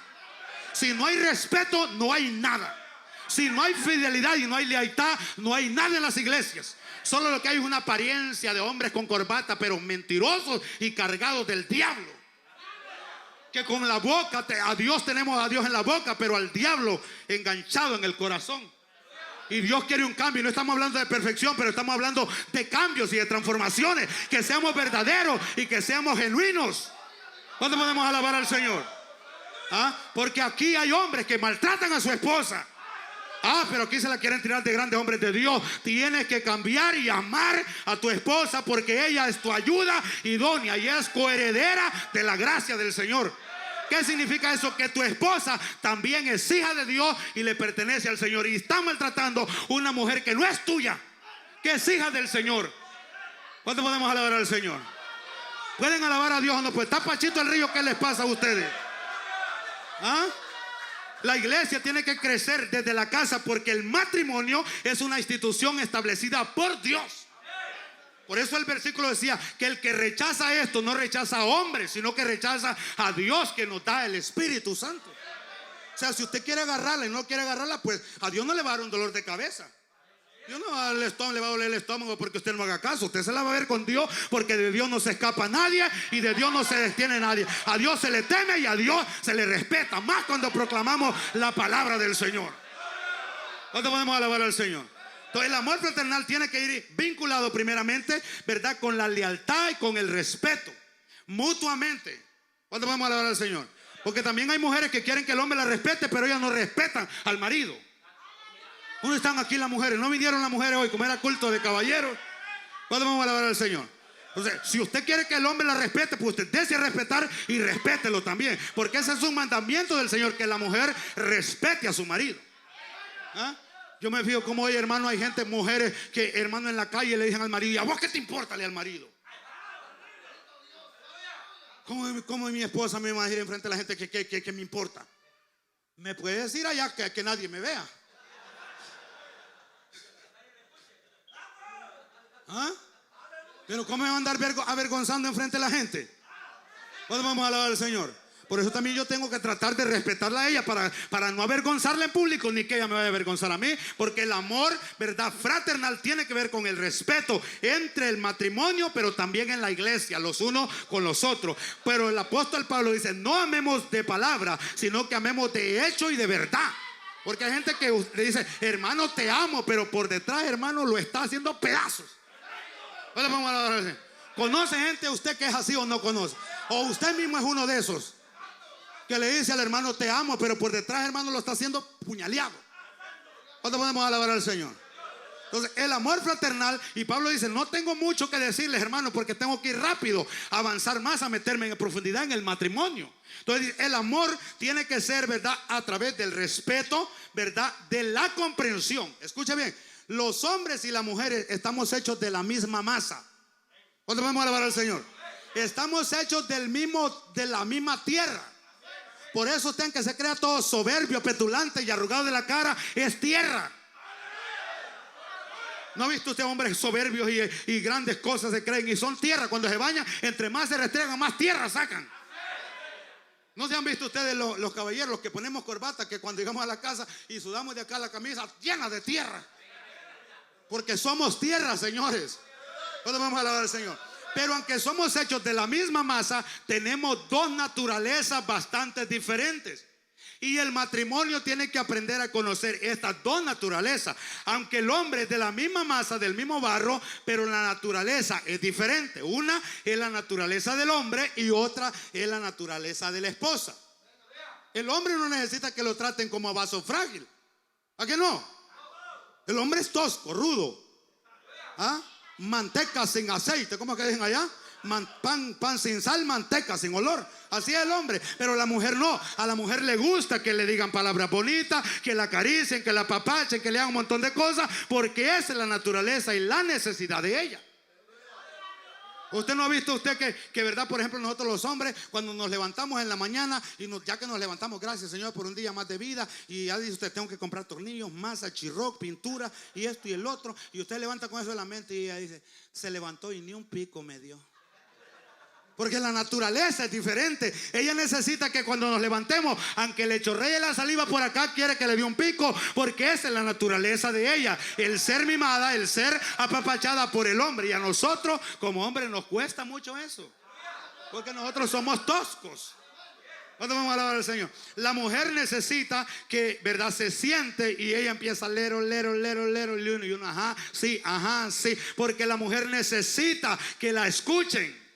Si no hay respeto, no hay nada. Si no hay fidelidad y no hay lealtad, no hay nada en las iglesias. Solo lo que hay es una apariencia de hombres con corbata, pero mentirosos y cargados del diablo. Que con la boca, tenemos a Dios en la boca, pero al diablo enganchado en el corazón. Y Dios quiere un cambio. No estamos hablando de perfección, pero estamos hablando de cambios y de transformaciones. Que seamos verdaderos y que seamos genuinos. ¿Cuándo podemos alabar al Señor? Porque aquí hay hombres que maltratan a su esposa. Pero aquí se la quieren tirar de grandes hombres de Dios. Tienes que cambiar y amar a tu esposa, porque ella es tu ayuda idónea y es coheredera de la gracia del Señor. ¿Qué significa eso? Que tu esposa también es hija de Dios y le pertenece al Señor. Y está maltratando una mujer que no es tuya, que es hija del Señor. ¿Cuándo podemos alabar al Señor? ¿Pueden alabar a Dios o no? Pues está Pachito el Río. ¿Qué les pasa a ustedes? La iglesia tiene que crecer desde la casa, porque el matrimonio es una institución establecida por Dios. Por eso el versículo decía que el que rechaza esto no rechaza a hombres, sino que rechaza a Dios, que nos da el Espíritu Santo. O sea, si usted quiere agarrarla y no quiere agarrarla, pues a Dios no le va a dar un dolor de cabeza. Dios no le va a doler el estómago porque usted no haga caso. Usted se la va a ver con Dios, porque de Dios no se escapa nadie y de Dios no se detiene nadie. A Dios se le teme y a Dios se le respeta, más cuando proclamamos la palabra del Señor. ¿Cuándo podemos alabar al Señor? Entonces, el amor fraternal tiene que ir vinculado primeramente, ¿verdad?, con la lealtad y con el respeto mutuamente. ¿Cuándo podemos alabar al Señor? Porque también hay mujeres que quieren que el hombre la respete, pero ellas no respetan al marido. ¿Dónde están aquí las mujeres? ¿No vinieron las mujeres hoy como era culto de caballeros? ¿Cuándo vamos a alabar al Señor? Entonces, si usted quiere que el hombre la respete, pues usted desea respetar y respételo también. Porque ese es un mandamiento del Señor, que la mujer respete a su marido. Yo me fijo como hoy, hermano, hay gente, mujeres, que hermano en la calle le dicen al marido: ¿y a vos qué te importa al marido? ¿Cómo mi esposa me va a decir enfrente de la gente que me importa? Me puede decir allá que nadie me vea. Pero ¿cómo me va a andar avergonzando enfrente de la gente? ¿Cuándo vamos a alabar al Señor? Por eso también yo tengo que tratar de respetarla a ella, para no avergonzarla en público, ni que ella me vaya a avergonzar a mí. Porque el amor, ¿verdad?, fraternal tiene que ver con el respeto entre el matrimonio, pero también en la iglesia, los unos con los otros. Pero el apóstol Pablo dice: no amemos de palabra, sino que amemos de hecho y de verdad. Porque hay gente que le dice: hermano, te amo, pero por detrás, hermano, lo está haciendo pedazos. ¿Conoce gente usted que es así o no conoce? O usted mismo es uno de esos que le dice al hermano: te amo, pero por detrás, hermano, lo está haciendo puñaleado. ¿Cuándo podemos alabar al Señor? Entonces, el amor fraternal, y Pablo dice: no tengo mucho que decirles, hermano, porque tengo que ir rápido, avanzar más, a meterme en profundidad en el matrimonio. Entonces, el amor tiene que ser, ¿verdad?, a través del respeto, ¿verdad?, de la comprensión. Escucha bien, los hombres y las mujeres estamos hechos de la misma masa. ¿Cuándo podemos alabar al Señor? Estamos hechos de la misma tierra. Por eso usted, que se crea todo soberbio, petulante y arrugado de la cara, es tierra. ¿No ha visto usted hombres soberbios y grandes cosas se creen y son tierra? Cuando se bañan, entre más se restregan, más tierra sacan. ¿No se han visto ustedes los caballeros, los que ponemos corbata, que cuando llegamos a la casa y sudamos de acá la camisa llena de tierra? Porque somos tierra, señores. ¿Cuándo vamos a alabar al Señor? Pero aunque somos hechos de la misma masa, tenemos dos naturalezas bastante diferentes. Y el matrimonio tiene que aprender a conocer estas dos naturalezas. Aunque el hombre es de la misma masa, del mismo barro, pero la naturaleza es diferente. Una es la naturaleza del hombre y otra es la naturaleza de la esposa. El hombre no necesita que lo traten como a vaso frágil. ¿A qué no? El hombre es tosco, rudo. ¿Ah? Manteca sin aceite. ¿Cómo que dicen allá? Pan sin sal, manteca sin olor. Así es el hombre. Pero la mujer no. A la mujer le gusta que le digan palabras bonitas, que la acaricien, que la apapachen, que le hagan un montón de cosas, porque esa es la naturaleza y la necesidad de ella. Usted no ha visto que verdad, por ejemplo, nosotros los hombres, cuando nos levantamos en la mañana y ya que nos levantamos, gracias Señor por un día más de vida, y ya dice usted, tengo que comprar tornillos, masa, chirroc, pintura y esto y el otro, y usted levanta con eso en la mente y ella dice, se levantó y ni un pico me dio. Porque la naturaleza es diferente. Ella necesita que cuando nos levantemos, aunque le chorree la saliva por acá, quiere que le dé un pico, porque esa es la naturaleza de ella. El ser mimada, el ser apapachada por el hombre. Y a nosotros como hombres nos cuesta mucho eso, porque nosotros somos toscos. ¿Cuándo vamos a alabar al Señor? La mujer necesita que, verdad, se siente y ella empieza a lero, y uno, ajá, sí, porque la mujer necesita que la escuchen.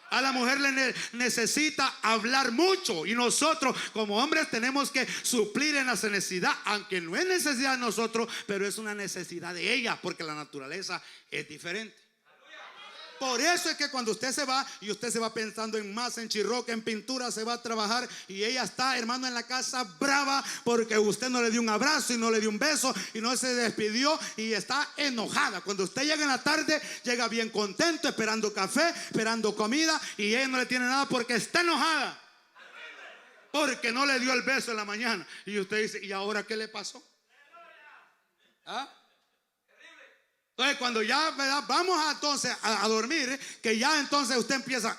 A la mujer le necesita hablar mucho, y nosotros como hombres tenemos que suplir en esa necesidad, aunque no es necesidad de nosotros, pero es una necesidad de ella, porque la naturaleza es diferente. Por eso es que cuando usted se va y usted se va pensando en masa, en chirroca, en pintura, se va a trabajar y ella está, hermano, en la casa brava porque usted no le dio un abrazo y no le dio un beso y no se despidió y está enojada. Cuando usted llega en la tarde, llega bien contento, esperando café, esperando comida, y ella no le tiene nada porque está enojada, porque no le dio el beso en la mañana. Y usted dice, ¿y ahora qué le pasó? ¿Ah? Entonces cuando ya, ¿verdad?, vamos entonces a dormir, que ya entonces usted empieza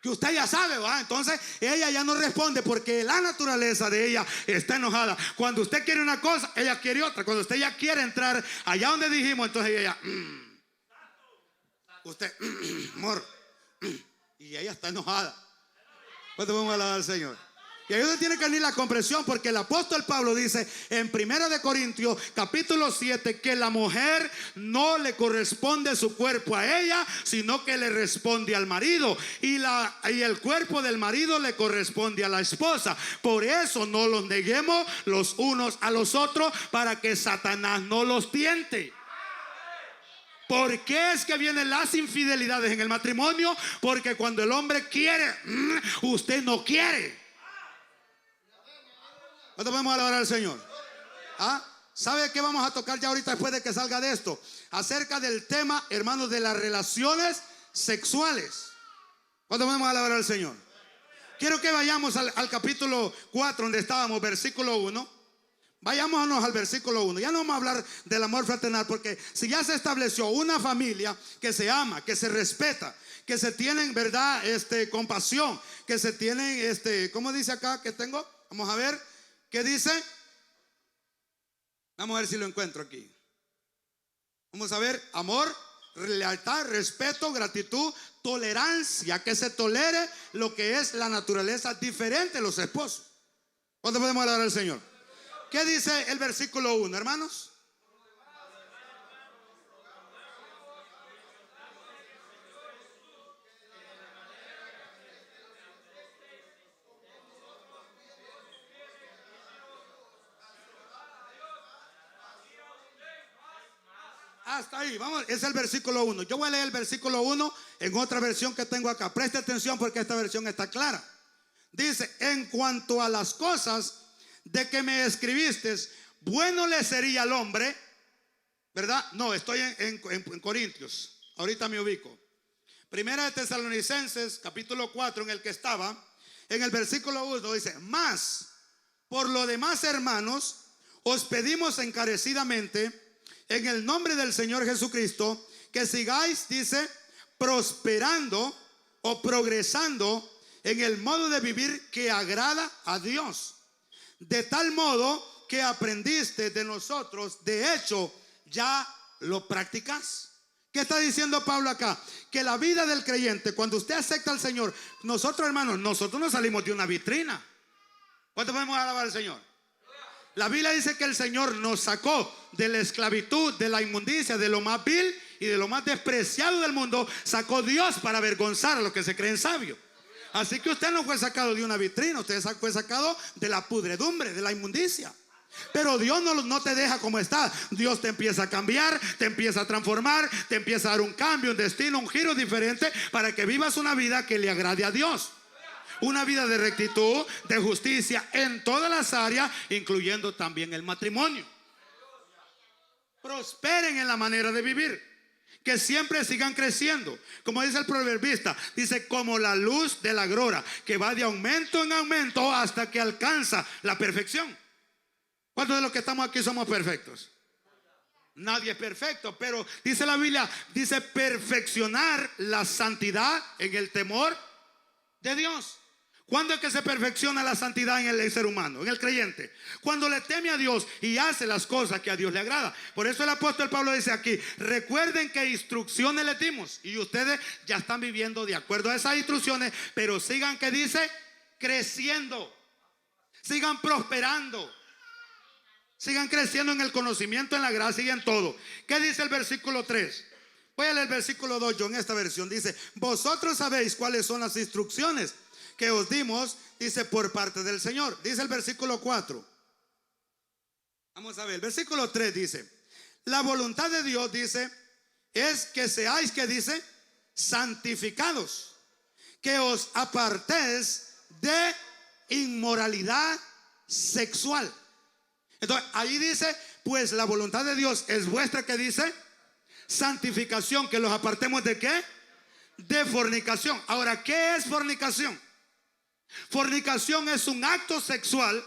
que usted ya sabe, ¿va? Entonces ella ya no responde porque la naturaleza de ella está enojada. Cuando usted quiere una cosa, ella quiere otra. Cuando usted ya quiere entrar allá donde dijimos, entonces ella usted amor, y ella está enojada. ¿Cuánto vamos a alabar al Señor? Y ahí donde tiene que venir la comprensión, porque el apóstol Pablo dice en 1 de Corintios capítulo 7 que la mujer no le corresponde su cuerpo a ella, sino que le responde al marido, y el cuerpo del marido le corresponde a la esposa. Por eso no los neguemos los unos a los otros, para que Satanás no los tiente. ¿Por qué es que vienen las infidelidades en el matrimonio? Porque cuando el hombre quiere, usted no quiere. ¿Cuánto podemos alabar al Señor? ¿Ah? ¿Sabe qué vamos a tocar ya ahorita después de que salga de esto? Acerca del tema, hermanos, de las relaciones sexuales. ¿Cuánto podemos alabar al Señor? Quiero que vayamos al capítulo 4 donde estábamos, versículo 1. Vayámonos al versículo 1. Ya no vamos a hablar del amor fraternal, porque si ya se estableció una familia que se ama, que se respeta, que se tienen, verdad, compasión, que se tienen, ¿cómo dice acá que tengo? Vamos a ver. ¿Qué dice? Vamos a ver si lo encuentro aquí. Vamos a ver: amor, lealtad, respeto, gratitud, tolerancia, que se tolere lo que es la naturaleza diferente de los esposos. ¿Cuándo podemos hablar al Señor? ¿Qué dice el versículo 1, hermanos? Hasta ahí, vamos, es el versículo 1. Yo voy a leer el versículo 1 en otra versión que tengo acá. Preste atención porque esta versión está clara. Dice: en cuanto a las cosas de que me escribiste, bueno le sería al hombre, ¿verdad? No, estoy en Corintios, ahorita me ubico. Primera de Tesalonicenses, capítulo 4, en el que estaba, en el versículo 1 dice: mas, por lo demás, hermanos, os pedimos encarecidamente, en el nombre del Señor Jesucristo, que sigáis, dice, prosperando o progresando en el modo de vivir que agrada a Dios, de tal modo que aprendiste de nosotros, de hecho ya lo practicas. ¿Qué está diciendo Pablo acá? Que la vida del creyente, cuando usted acepta al Señor, nosotros hermanos, nosotros no salimos de una vitrina. ¿Cuánto podemos alabar al Señor? La Biblia dice que el Señor nos sacó de la esclavitud, de la inmundicia, de lo más vil y de lo más despreciado del mundo. Sacó Dios para avergonzar a los que se creen sabios. Así que usted no fue sacado de una vitrina, usted fue sacado de la pudredumbre, de la inmundicia. Pero Dios no te deja como está. Dios te empieza a cambiar, te empieza a transformar, te empieza a dar un cambio, un destino, un giro diferente para que vivas una vida que le agrade a Dios. Una vida de rectitud, de justicia en todas las áreas, incluyendo también el matrimonio. Prosperen en la manera de vivir, que siempre sigan creciendo. Como dice el proverbista, dice como la luz de la aurora, que va de aumento en aumento hasta que alcanza la perfección. ¿Cuántos de los que estamos aquí somos perfectos? Nadie es perfecto, pero dice la Biblia, dice perfeccionar la santidad en el temor de Dios. ¿Cuándo es que se perfecciona la santidad en el ser humano, en el creyente? Cuando le teme a Dios y hace las cosas que a Dios le agrada. Por eso el apóstol Pablo dice aquí, recuerden que instrucciones le dimos y ustedes ya están viviendo de acuerdo a esas instrucciones, pero sigan, que dice, creciendo, sigan prosperando, sigan creciendo en el conocimiento, en la gracia y en todo. ¿Qué dice el versículo 3? Voy a leer el versículo 2 yo en esta versión. Dice, vosotros sabéis cuáles son las instrucciones que os dimos, dice, por parte del Señor. Dice el versículo 4. Vamos a ver, el versículo 3 dice, la voluntad de Dios, dice, es que seáis, que dice, santificados, que os apartéis de inmoralidad sexual. Entonces ahí dice, pues la voluntad de Dios es vuestra, que dice, santificación, que los apartemos de ¿qué? De fornicación. Ahora, ¿qué es fornicación? Fornicación es un acto sexual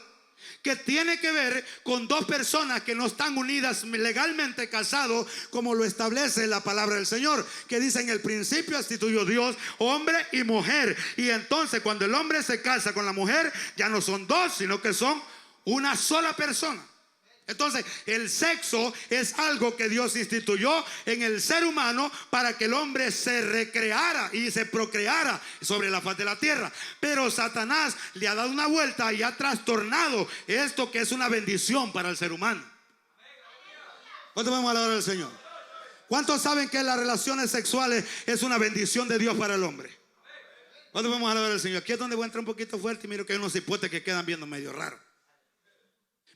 que tiene que ver con dos personas que no están unidas legalmente, casados, como lo establece la palabra del Señor, que dice, en el principio instituyó Dios hombre y mujer, y entonces cuando el hombre se casa con la mujer, ya no son dos, sino que son una sola persona. Entonces el sexo es algo que Dios instituyó en el ser humano para que el hombre se recreara y se procreara sobre la faz de la tierra. Pero Satanás le ha dado una vuelta y ha trastornado esto, que es una bendición para el ser humano. ¿Cuánto podemos alabar al Señor? ¿Cuántos saben que las relaciones sexuales es una bendición de Dios para el hombre? ¿Cuánto podemos alabar al Señor? Aquí es donde voy a entrar un poquito fuerte y miro que hay unos hipotes que quedan viendo medio raro.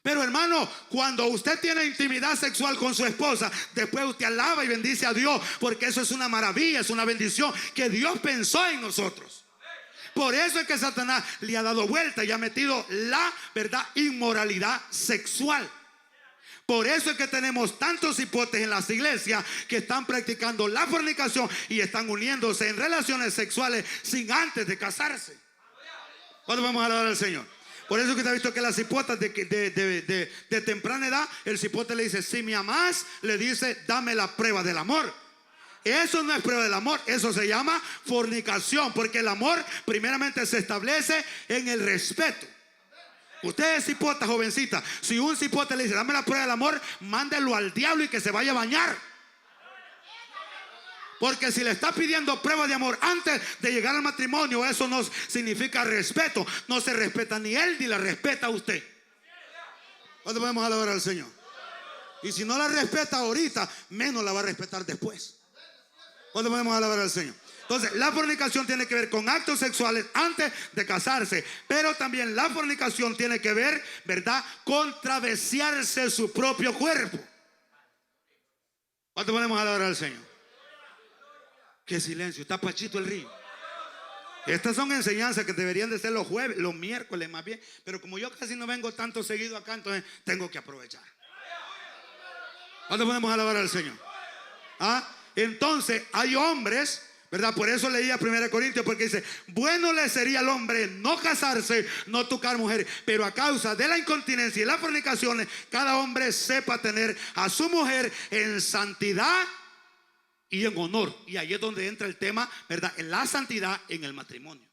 Pero hermano, cuando usted tiene intimidad sexual con su esposa, después usted alaba y bendice a Dios, porque eso es una maravilla, es una bendición que Dios pensó en nosotros. Por eso es que Satanás le ha dado vuelta y ha metido la verdad, inmoralidad sexual. Por eso es que tenemos tantos hipotes en las iglesias que están practicando la fornicación y están uniéndose en relaciones sexuales sin antes de casarse. ¿Cuándo vamos a alabar al Señor? Por eso que usted ha visto que las cipotas de temprana edad, el cipote le dice, si me amás, le dice, dame la prueba del amor. Eso no es prueba del amor, eso se llama fornicación, porque el amor primeramente se establece en el respeto. Usted es cipota, jovencita, si un cipote le dice, dame la prueba del amor, mándelo al diablo y que se vaya a bañar. Porque si le está pidiendo prueba de amor antes de llegar al matrimonio, eso no significa respeto. No se respeta ni él ni la respeta a usted. ¿Cuándo podemos alabar al Señor? Y si no la respeta ahorita, menos la va a respetar después. ¿Cuándo podemos alabar al Señor? Entonces, la fornicación tiene que ver con actos sexuales antes de casarse. Pero también la fornicación tiene que ver, ¿verdad?, con travesarse su propio cuerpo. ¿Cuándo podemos alabar al Señor? Qué silencio, está Pachito el Río. Estas son enseñanzas que deberían de ser los jueves, los miércoles más bien. Pero como yo casi no vengo tanto seguido acá, entonces tengo que aprovechar. ¿Cuándo podemos alabar al Señor? Entonces hay hombres, ¿verdad? Por eso leía 1 Corintios, porque dice, bueno le sería al hombre no casarse, no tocar mujeres, pero a causa de la incontinencia y las fornicaciones, cada hombre sepa tener a su mujer en santidad y en honor. Y ahí es donde entra el tema, ¿verdad?, en la santidad en el matrimonio.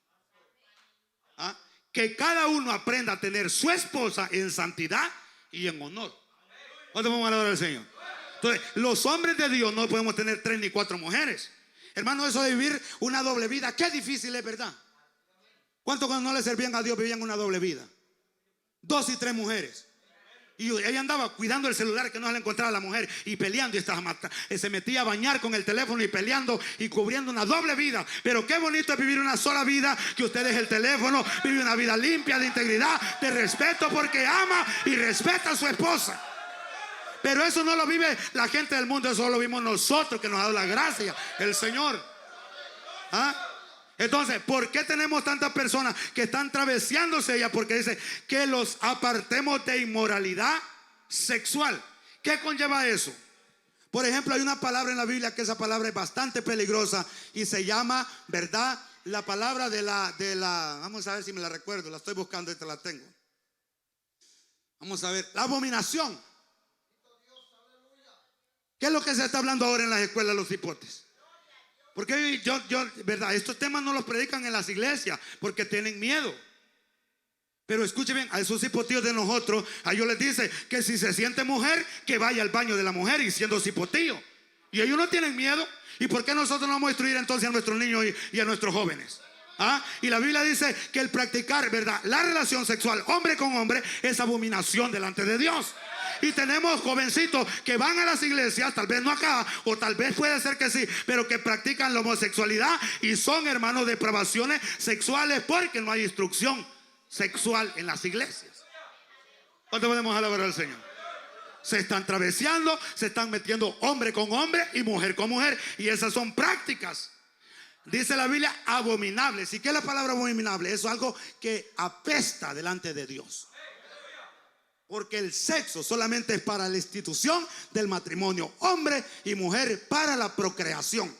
Que cada uno aprenda a tener su esposa en santidad y en honor. ¿Cuánto vamos a alabar al Señor? Entonces, los hombres de Dios no podemos tener 3 ni 4 mujeres. Hermano, eso de vivir una doble vida, qué difícil es, ¿verdad? ¿Cuántos cuando no le servían a Dios vivían una doble vida? 2 y 3 mujeres. Y ella andaba cuidando el celular que no se le encontraba a la mujer y peleando, y se metía a bañar con el teléfono y peleando y cubriendo una doble vida. Pero qué bonito es vivir una sola vida, que usted deje el teléfono, vive una vida limpia, de integridad, de respeto, porque ama y respeta a su esposa. Pero eso no lo vive la gente del mundo, eso lo vimos nosotros, que nos ha dado la gracia, el Señor. ¿Ah? Entonces, ¿por qué tenemos tantas personas que están travesándose ella? Porque dice que los apartemos de inmoralidad sexual. ¿Qué conlleva eso? Por ejemplo, hay una palabra en la Biblia que esa palabra es bastante peligrosa y se llama, ¿verdad? La palabra de la, vamos a ver si me la recuerdo, la estoy buscando y te la tengo. Vamos a ver, la abominación. ¿Qué es lo que se está hablando ahora en las escuelas de los hipotes? Porque verdad, estos temas no los predican en las iglesias porque tienen miedo. Pero escuche bien, a esos hipotíos de nosotros, a ellos les dice que si se siente mujer, que vaya al baño de la mujer y siendo hipotío. Y ellos no tienen miedo. ¿Y por qué nosotros no vamos a instruir entonces a nuestros niños y a nuestros jóvenes? ¿Ah? Y la Biblia dice que el practicar, ¿verdad?, la relación sexual hombre con hombre es abominación delante de Dios. Y tenemos jovencitos que van a las iglesias, tal vez no acá, o tal vez puede ser que sí, pero que practican la homosexualidad y son, hermanos, depravaciones sexuales porque no hay instrucción sexual en las iglesias. ¿Cuánto podemos alabar al Señor? Se están traveseando, se están metiendo hombre con hombre y mujer con mujer, y esas son prácticas, dice la Biblia, abominables. ¿Y qué es la palabra abominable? Eso es algo que apesta delante de Dios. Porque el sexo solamente es para la institución del matrimonio, hombre y mujer, para la procreación,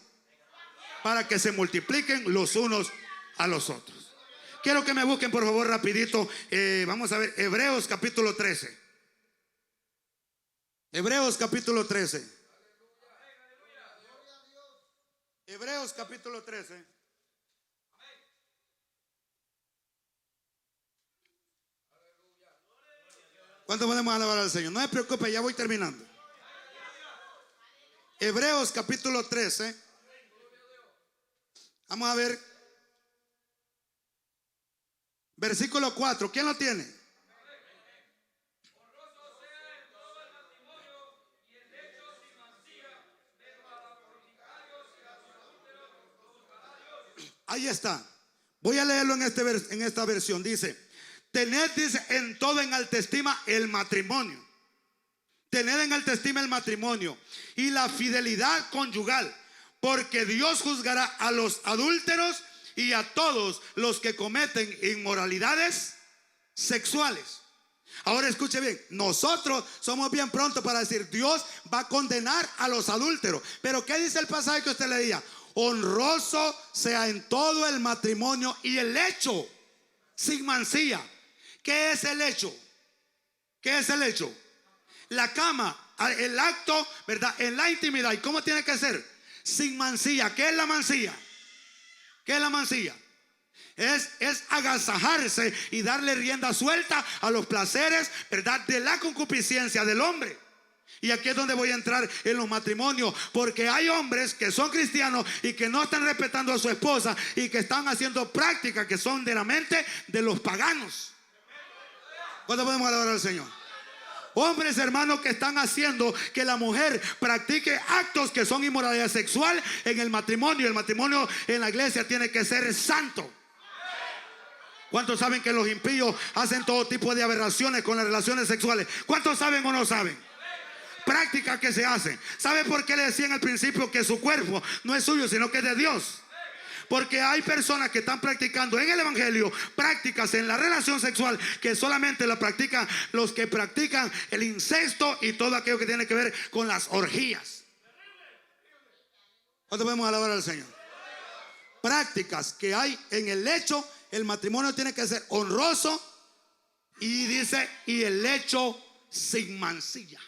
para que se multipliquen los unos a los otros. Quiero que me busquen por favor rapidito, vamos a ver, Hebreos capítulo 13. Hebreos capítulo 13. Hebreos capítulo 13. ¿Cuánto podemos alabar al Señor? No se preocupe, ya voy terminando. Hebreos capítulo 13. Vamos a ver. Versículo 4. ¿Quién lo tiene? Ahí está. Voy a leerlo en esta versión. Dice: tened, dice, en todo en alta estima el matrimonio. Tened en alta estima el matrimonio y la fidelidad conyugal, porque Dios juzgará a los adúlteros y a todos los que cometen inmoralidades sexuales. Ahora escuche bien, nosotros somos bien prontos para decir Dios va a condenar a los adúlteros. Pero ¿qué dice el pasaje que usted leía? Honroso sea en todo el matrimonio y el hecho sin mancilla. ¿Qué es el hecho? ¿Qué es el hecho? La cama, el acto, ¿verdad?, en la intimidad. ¿Y cómo tiene que ser? Sin mancilla. ¿Qué es la mancilla? ¿Qué es la mancilla? Es agasajarse y darle rienda suelta a los placeres, ¿verdad?, de la concupiscencia del hombre. Y aquí es donde voy a entrar en los matrimonios, porque hay hombres que son cristianos y que no están respetando a su esposa y que están haciendo prácticas que son de la mente de los paganos. ¿Cuándo podemos alabar al Señor? Hombres, hermanos, que están haciendo que la mujer practique actos que son inmoralidad sexual en el matrimonio. El matrimonio en la iglesia tiene que ser santo. ¿Cuántos saben que los impíos hacen todo tipo de aberraciones con las relaciones sexuales? ¿Cuántos saben o no saben? Prácticas que se hacen. ¿Sabe por qué le decían al principio que su cuerpo no es suyo, sino que es de Dios? Porque hay personas que están practicando en el evangelio prácticas en la relación sexual que solamente la practican los que practican el incesto y todo aquello que tiene que ver con las orgías. ¿Cuánto podemos alabar al Señor? Prácticas que hay en el hecho. El matrimonio tiene que ser honroso y dice, y el hecho sin mancilla.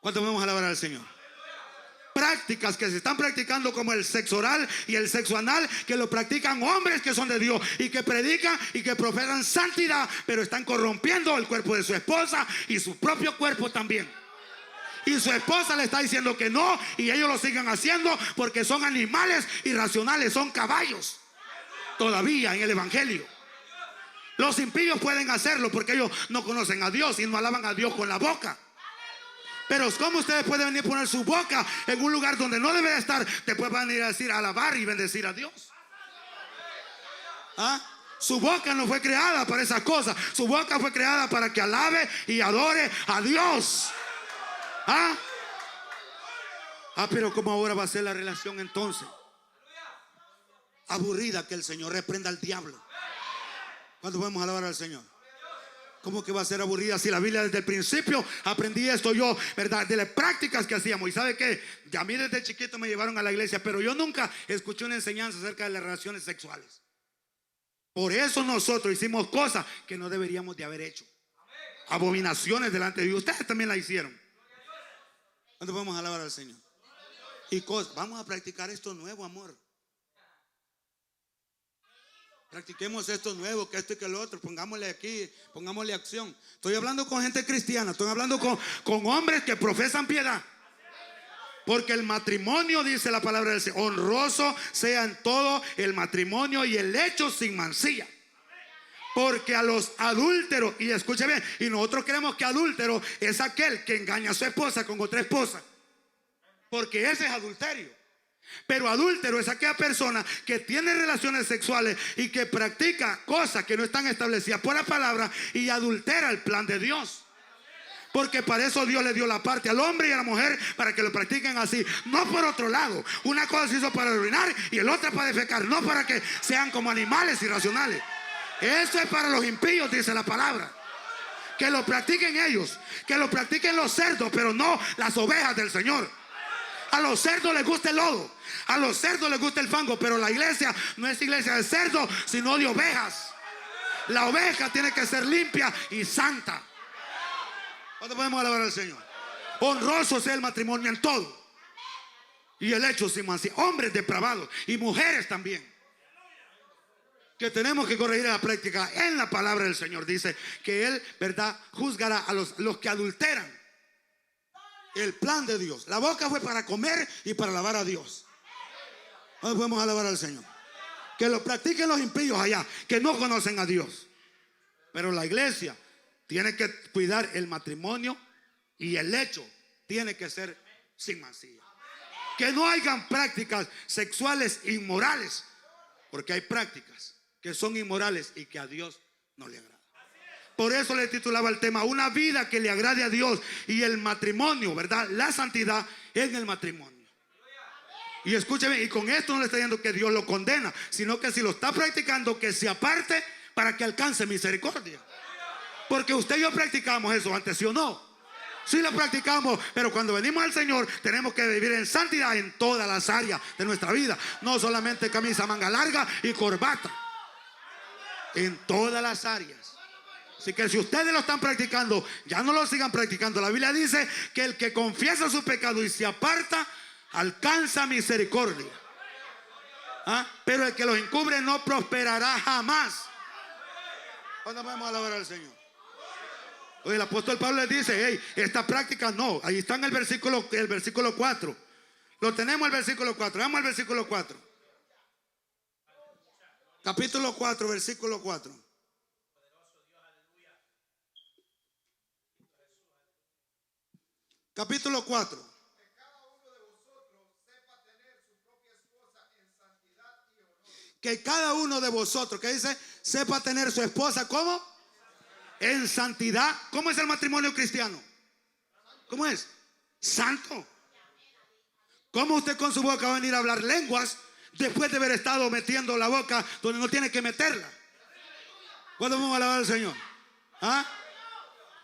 ¿Cuánto podemos alabar al Señor? Prácticas que se están practicando como el sexo oral y el sexo anal, que lo practican hombres que son de Dios y que predican y que profesan santidad, pero están corrompiendo el cuerpo de su esposa y su propio cuerpo también. Y su esposa le está diciendo que no, y ellos lo siguen haciendo porque son animales irracionales, son caballos. Todavía en el evangelio. Los impíos pueden hacerlo porque ellos no conocen a Dios y no alaban a Dios con la boca. Pero ¿cómo ustedes pueden venir a poner su boca en un lugar donde no debe de estar? Después van a ir a decir, alabar y bendecir a Dios. ¿Ah? Su boca no fue creada para esas cosas. Su boca fue creada para que alabe y adore a Dios. ¿Ah? Pero ¿cómo ahora va a ser la relación entonces? Aburrida. Que el Señor reprenda al diablo. ¿Cuándo podemos alabar al Señor? ¿Cómo que va a ser aburrida si la Biblia desde el principio aprendí esto yo, verdad? De las prácticas que hacíamos. Y ¿sabe qué? A mí desde chiquito me llevaron a la iglesia, pero yo nunca escuché una enseñanza acerca de las relaciones sexuales. Por eso nosotros hicimos cosas que no deberíamos de haber hecho. Abominaciones delante de Dios. Ustedes también la hicieron. ¿Cuándo podemos alabar al Señor? Y vamos a practicar esto nuevo, amor. Practiquemos esto nuevo, que esto y que lo otro. Pongámosle aquí, pongámosle acción. Estoy hablando con gente cristiana. Estoy hablando con hombres que profesan piedad. Porque el matrimonio, dice la palabra del Señor, honroso sea en todo el matrimonio y el hecho sin mancilla. Porque a los adúlteros, y escuche bien, y nosotros creemos que adúltero es aquel que engaña a su esposa con otra esposa. Porque ese es adulterio. Pero adúltero es aquella persona que tiene relaciones sexuales y que practica cosas que no están establecidas por la palabra y adultera el plan de Dios. Porque para eso Dios le dio la parte al hombre y a la mujer, para que lo practiquen así, no por otro lado. Una cosa se hizo para arruinar y el otro para defecar, no para que sean como animales irracionales. Eso es para los impíos, dice la palabra. Que lo practiquen ellos, que lo practiquen los cerdos, pero no las ovejas del Señor. A los cerdos les gusta el lodo, a los cerdos les gusta el fango, pero la iglesia no es iglesia de cerdos, sino de ovejas. La oveja tiene que ser limpia y santa. ¿Cuándo podemos alabar al Señor? Honroso sea el matrimonio en todo y el hecho sin mancilla. Hombres depravados y mujeres también, que tenemos que corregir la práctica en la palabra del Señor. Dice que Él, verdad, juzgará a los que adulteran el plan de Dios. La boca fue para comer y para alabar a Dios. ¿Cuándo podemos alabar al Señor? Que lo practiquen los impíos allá, que no conocen a Dios. Pero la iglesia tiene que cuidar el matrimonio y el hecho tiene que ser sin mancilla. Que no hayan prácticas sexuales inmorales, porque hay prácticas que son inmorales y que a Dios no le agrada. Por eso le titulaba el tema, una vida que le agrade a Dios, y el matrimonio, ¿verdad? La santidad en el matrimonio. Y escúcheme, y con esto no le está diciendo que Dios lo condena, sino que si lo está practicando, que se aparte para que alcance misericordia. Porque usted y yo practicamos eso antes, ¿sí o no? Sí lo practicamos, pero cuando venimos al Señor tenemos que vivir en santidad en todas las áreas de nuestra vida. No solamente camisa manga larga y corbata, en todas las áreas. Así que si ustedes lo están practicando, ya no lo sigan practicando. La Biblia dice que el que confiesa su pecado y se aparta, alcanza misericordia. Pero el que los encubre no prosperará jamás. ¿Cuándo vamos a alabar al Señor? Oye, el apóstol Pablo les dice, hey, esta práctica no. Ahí está en el versículo 4. Lo tenemos el versículo 4. Vamos al versículo 4. Capítulo 4, versículo 4. Capítulo 4. Que cada uno de vosotros, que dice, sepa tener su esposa, ¿cómo? En santidad. ¿Cómo es el matrimonio cristiano? ¿Cómo es? Santo. ¿Cómo usted con su boca va a venir a hablar lenguas después de haber estado metiendo la boca donde no tiene que meterla? ¿Cuándo vamos a alabar al Señor?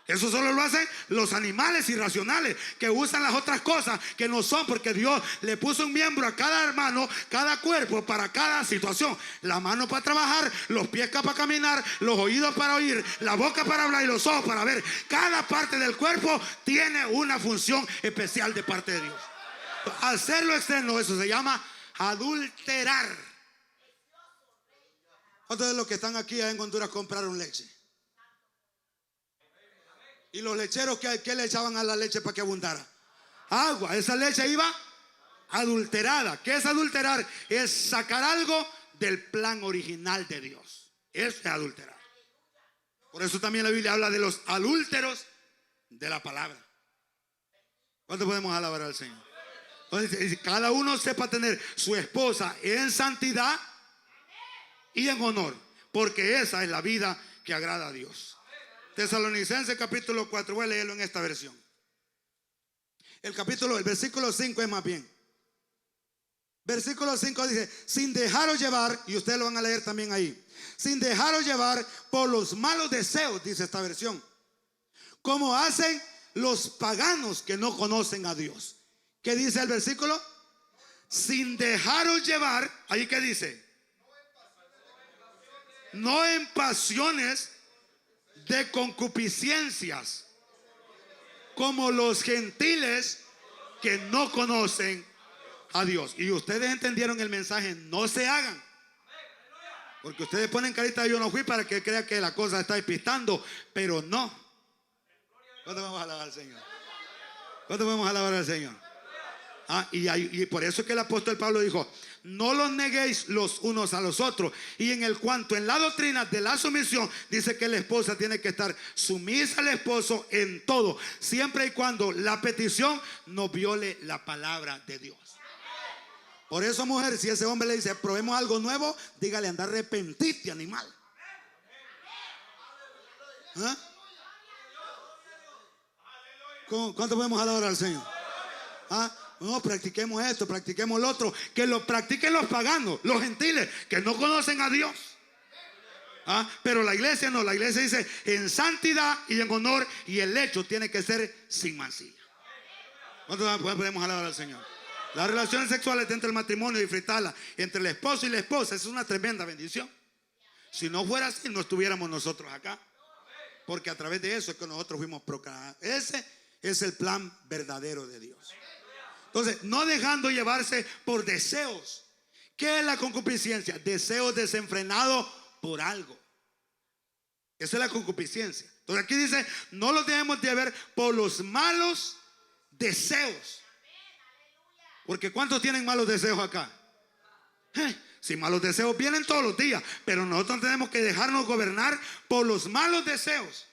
Eso solo lo hacen los animales irracionales, que usan las otras cosas que no son, porque Dios le puso un miembro a cada hermano, cada cuerpo para cada situación. La mano para trabajar, los pies para caminar, los oídos para oír, la boca para hablar y los ojos para ver. Cada parte del cuerpo tiene una función especial de parte de Dios. Hacerlo externo, eso se llama adulterar. ¿Cuántos de los que están aquí en Honduras compraron leche? ¿Y los lecheros qué le echaban a la leche para que abundara? agua. Esa leche iba adulterada. ¿Qué es adulterar? Es sacar algo del plan original de Dios. Eso es adulterar. Por eso también la Biblia habla de los adúlteros de la palabra. ¿Cuánto podemos alabar al Señor? Entonces, cada uno sepa tener su esposa en santidad y en honor, porque esa es la vida que agrada a Dios. Tesalonicenses capítulo 4, voy a leerlo en esta versión. El versículo 5 es más bien. Versículo 5 dice: sin dejaros llevar, y ustedes lo van a leer también ahí, sin dejaros llevar por los malos deseos, dice esta versión, como hacen los paganos que no conocen a Dios. ¿Qué dice el versículo? Sin dejaros llevar, ahí que dice, no en pasiones de concupiscencias, como los gentiles que no conocen a Dios. Y ustedes entendieron el mensaje: no se hagan. Porque ustedes ponen carita de yo no fui para que crea que la cosa está despistando, pero no. ¿Cuánto vamos a alabar al Señor? ¿Cuánto vamos a alabar al Señor? Y por eso es que el apóstol Pablo dijo: no los neguéis los unos a los otros. Y en la doctrina de la sumisión, dice que la esposa tiene que estar sumisa al esposo en todo, siempre y cuando la petición no viole la palabra de Dios. Por eso, mujer, si ese hombre le dice: probemos algo nuevo, dígale: anda, arrepentite, animal. ¿Ah? ¿Cuánto podemos alabar al Señor? No, practiquemos esto, practiquemos lo otro. Que lo practiquen los paganos, los gentiles que no conocen a Dios. Pero la iglesia no, la iglesia dice en santidad y en honor, y el hecho tiene que ser sin mancilla. ¿Cuánto podemos alabar al Señor? Las relaciones sexuales dentro del matrimonio, disfrutarlas entre el esposo y la esposa, es una tremenda bendición. Si no fuera así, no estuviéramos nosotros acá, porque a través de eso es que nosotros fuimos proclamados. Ese es el plan verdadero de Dios. Entonces, no dejando llevarse por deseos. ¿Qué es la concupiscencia? Deseos desenfrenados por algo. Esa es la concupiscencia. Entonces aquí dice: no los debemos de ver por los malos deseos. Porque ¿cuántos tienen malos deseos acá? Si malos deseos vienen todos los días, pero nosotros tenemos que dejarnos gobernar por los malos deseos,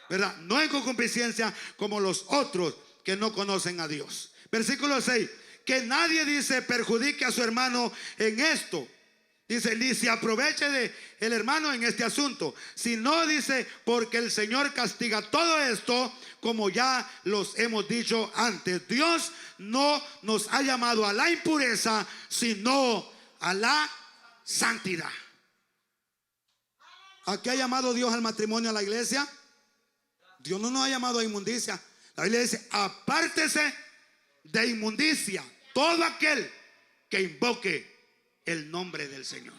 ¿verdad? No en concupiscencia como los otros que no conocen a Dios. Versículo 6: que nadie, dice, perjudique a su hermano en esto. Dice: ni se aproveche de el hermano en este asunto, sino, dice, porque el Señor castiga todo esto, como ya los hemos dicho antes. Dios no nos ha llamado a la impureza, sino a la santidad. ¿A qué ha llamado Dios al matrimonio, a la iglesia? Dios no nos ha llamado a inmundicia. La Biblia dice: apártese de inmundicia todo aquel que invoque el nombre del Señor.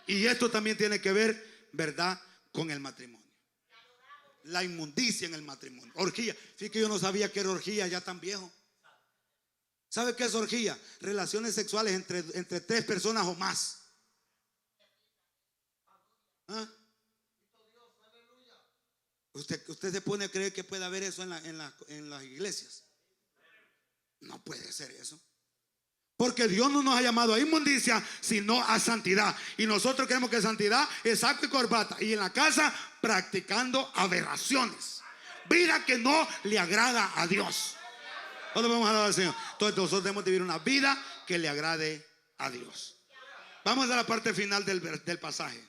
Y esto también tiene que ver, ¿verdad?, con el matrimonio. La inmundicia en el matrimonio. Orgía. Fíjate que yo no sabía que era orgía ya tan viejo. ¿Sabe qué es orgía? Relaciones sexuales entre 3 personas o más. ¿Usted se pone a creer que puede haber eso en las iglesias? No puede ser eso. Porque Dios no nos ha llamado a inmundicia, sino a santidad. Y nosotros creemos que santidad es saco y corbata, y en la casa practicando aberraciones, vida que no le agrada a Dios. ¿Cuándo vamos a alabar al Señor? Entonces nosotros debemos vivir una vida que le agrade a Dios. Vamos a la parte final del pasaje.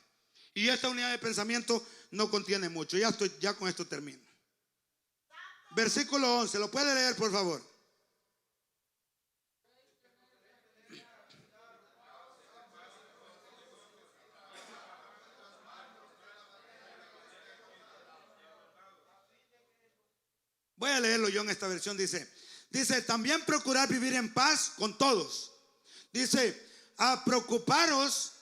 Y esta unidad de pensamiento no contiene mucho. Ya con esto termino. Versículo 11. ¿Lo puede leer, por favor? Voy a leerlo yo en esta versión. Dice: también procurar vivir en paz con todos. Dice: a preocuparos,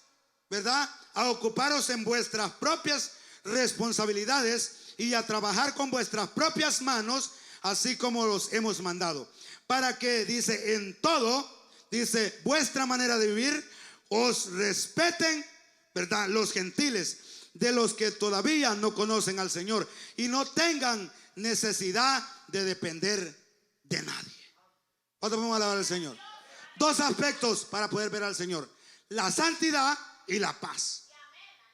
¿verdad?, a ocuparos en vuestras propias responsabilidades y a trabajar con vuestras propias manos, así como los hemos mandado, para que, dice, en todo, dice, vuestra manera de vivir os respeten, ¿verdad?, los gentiles, de los que todavía no conocen al Señor, y no tengan necesidad de depender de nadie. ¿Cuánto podemos alabar al Señor? Dos aspectos para poder ver al Señor: la santidad y la paz.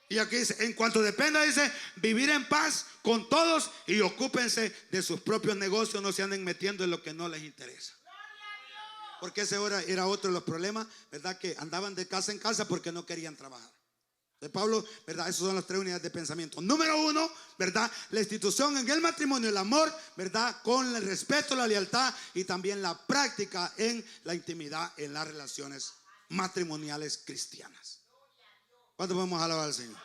Y aquí dice, en cuanto dependa, dice, vivir en paz con todos y ocúpense de sus propios negocios, no se anden metiendo en lo que no les interesa. Porque ese era otro de los problemas, ¿verdad? Que andaban de casa en casa porque no querían trabajar. De Pablo, ¿verdad? Esas son las tres unidades de pensamiento. Número uno, ¿verdad? La institución en el matrimonio, el amor, ¿verdad? Con el respeto, la lealtad y también la práctica en la intimidad en las relaciones matrimoniales cristianas. ¿Cuánto podemos alabar al Señor?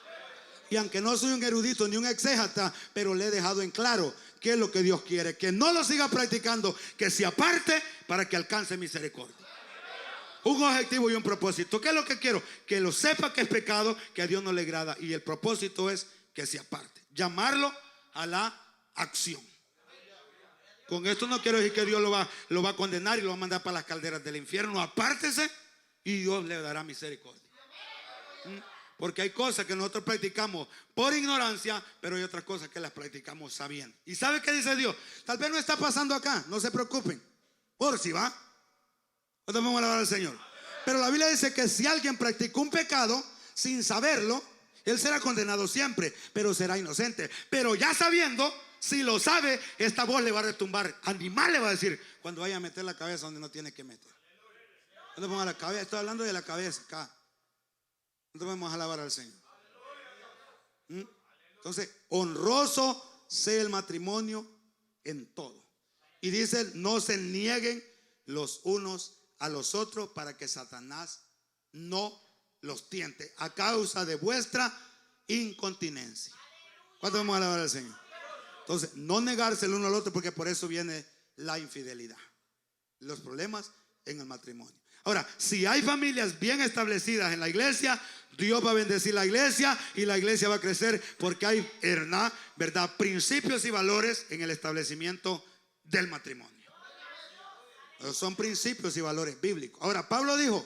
Y aunque no soy un erudito ni un exégeta, pero le he dejado en claro qué es lo que Dios quiere, que no lo siga practicando, que se aparte para que alcance misericordia. Un objetivo y un propósito. ¿Qué es lo que quiero? Que lo sepa que es pecado, que a Dios no le agrada. Y el propósito es que se aparte. Llamarlo a la acción. Con esto no quiero decir que Dios lo va a condenar y lo va a mandar para las calderas del infierno. Apártese y Dios le dará misericordia. Porque hay cosas que nosotros practicamos por ignorancia, pero hay otras cosas que las practicamos sabiendo. ¿Y sabe qué dice Dios? Tal vez no está pasando acá, no se preocupen. Por si va. Entonces vamos a alabar al Señor. Pero la Biblia dice que si alguien practicó un pecado sin saberlo, él será condenado siempre, pero será inocente. Pero ya sabiendo, si lo sabe, esta voz le va a retumbar. Animal le va a decir cuando vaya a meter la cabeza donde no tiene que meter. Entonces vamos a la cabeza, estoy hablando de la cabeza acá. Entonces vamos a alabar al Señor. Entonces, honroso sea el matrimonio en todo. Y dice, no se nieguen los unos a los otros para que Satanás no los tiente a causa de vuestra incontinencia. ¿Cuánto vamos a alabar al Señor? Entonces, no negarse el uno al otro, porque por eso viene la infidelidad, los problemas en el matrimonio. Ahora, si hay familias bien establecidas en la iglesia, Dios va a bendecir la iglesia y la iglesia va a crecer, porque hay, ¿verdad?, principios y valores en el establecimiento del matrimonio. Son principios y valores bíblicos. Ahora, Pablo dijo,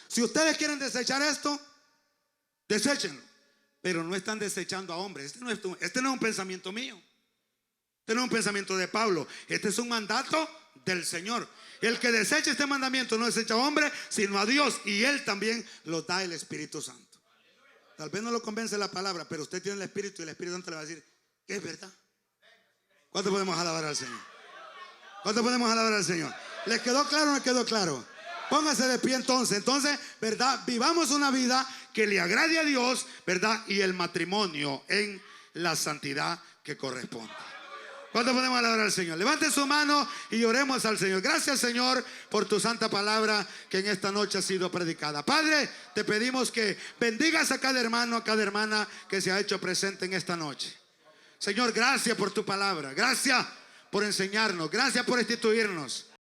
si ustedes quieren desechar esto, deséchenlo. Pero no están desechando a hombres. Este no es un pensamiento mío. Este no es un pensamiento de Pablo. Este es un mandato del Señor. El que desecha este mandamiento no desecha a hombre, sino a Dios. Y Él también lo da el Espíritu Santo. Tal vez no lo convence la palabra, pero usted tiene el Espíritu y el Espíritu Santo le va a decir que es verdad. ¿Cuánto podemos alabar al Señor? ¿Cuánto podemos alabar al Señor? ¿Les quedó claro o no quedó claro? Póngase de pie entonces. Entonces, ¿verdad? Vivamos una vida que le agrade a Dios, ¿verdad? Y el matrimonio en la santidad que corresponde. ¿Cuánto podemos alabar al Señor? Levante su mano y oremos al Señor. Gracias, Señor, por tu santa palabra que en esta noche ha sido predicada. Padre, te pedimos que bendigas a cada hermano, a cada hermana que se ha hecho presente en esta noche. Señor, gracias por tu palabra. Gracias por enseñarnos. Gracias por instituirnos.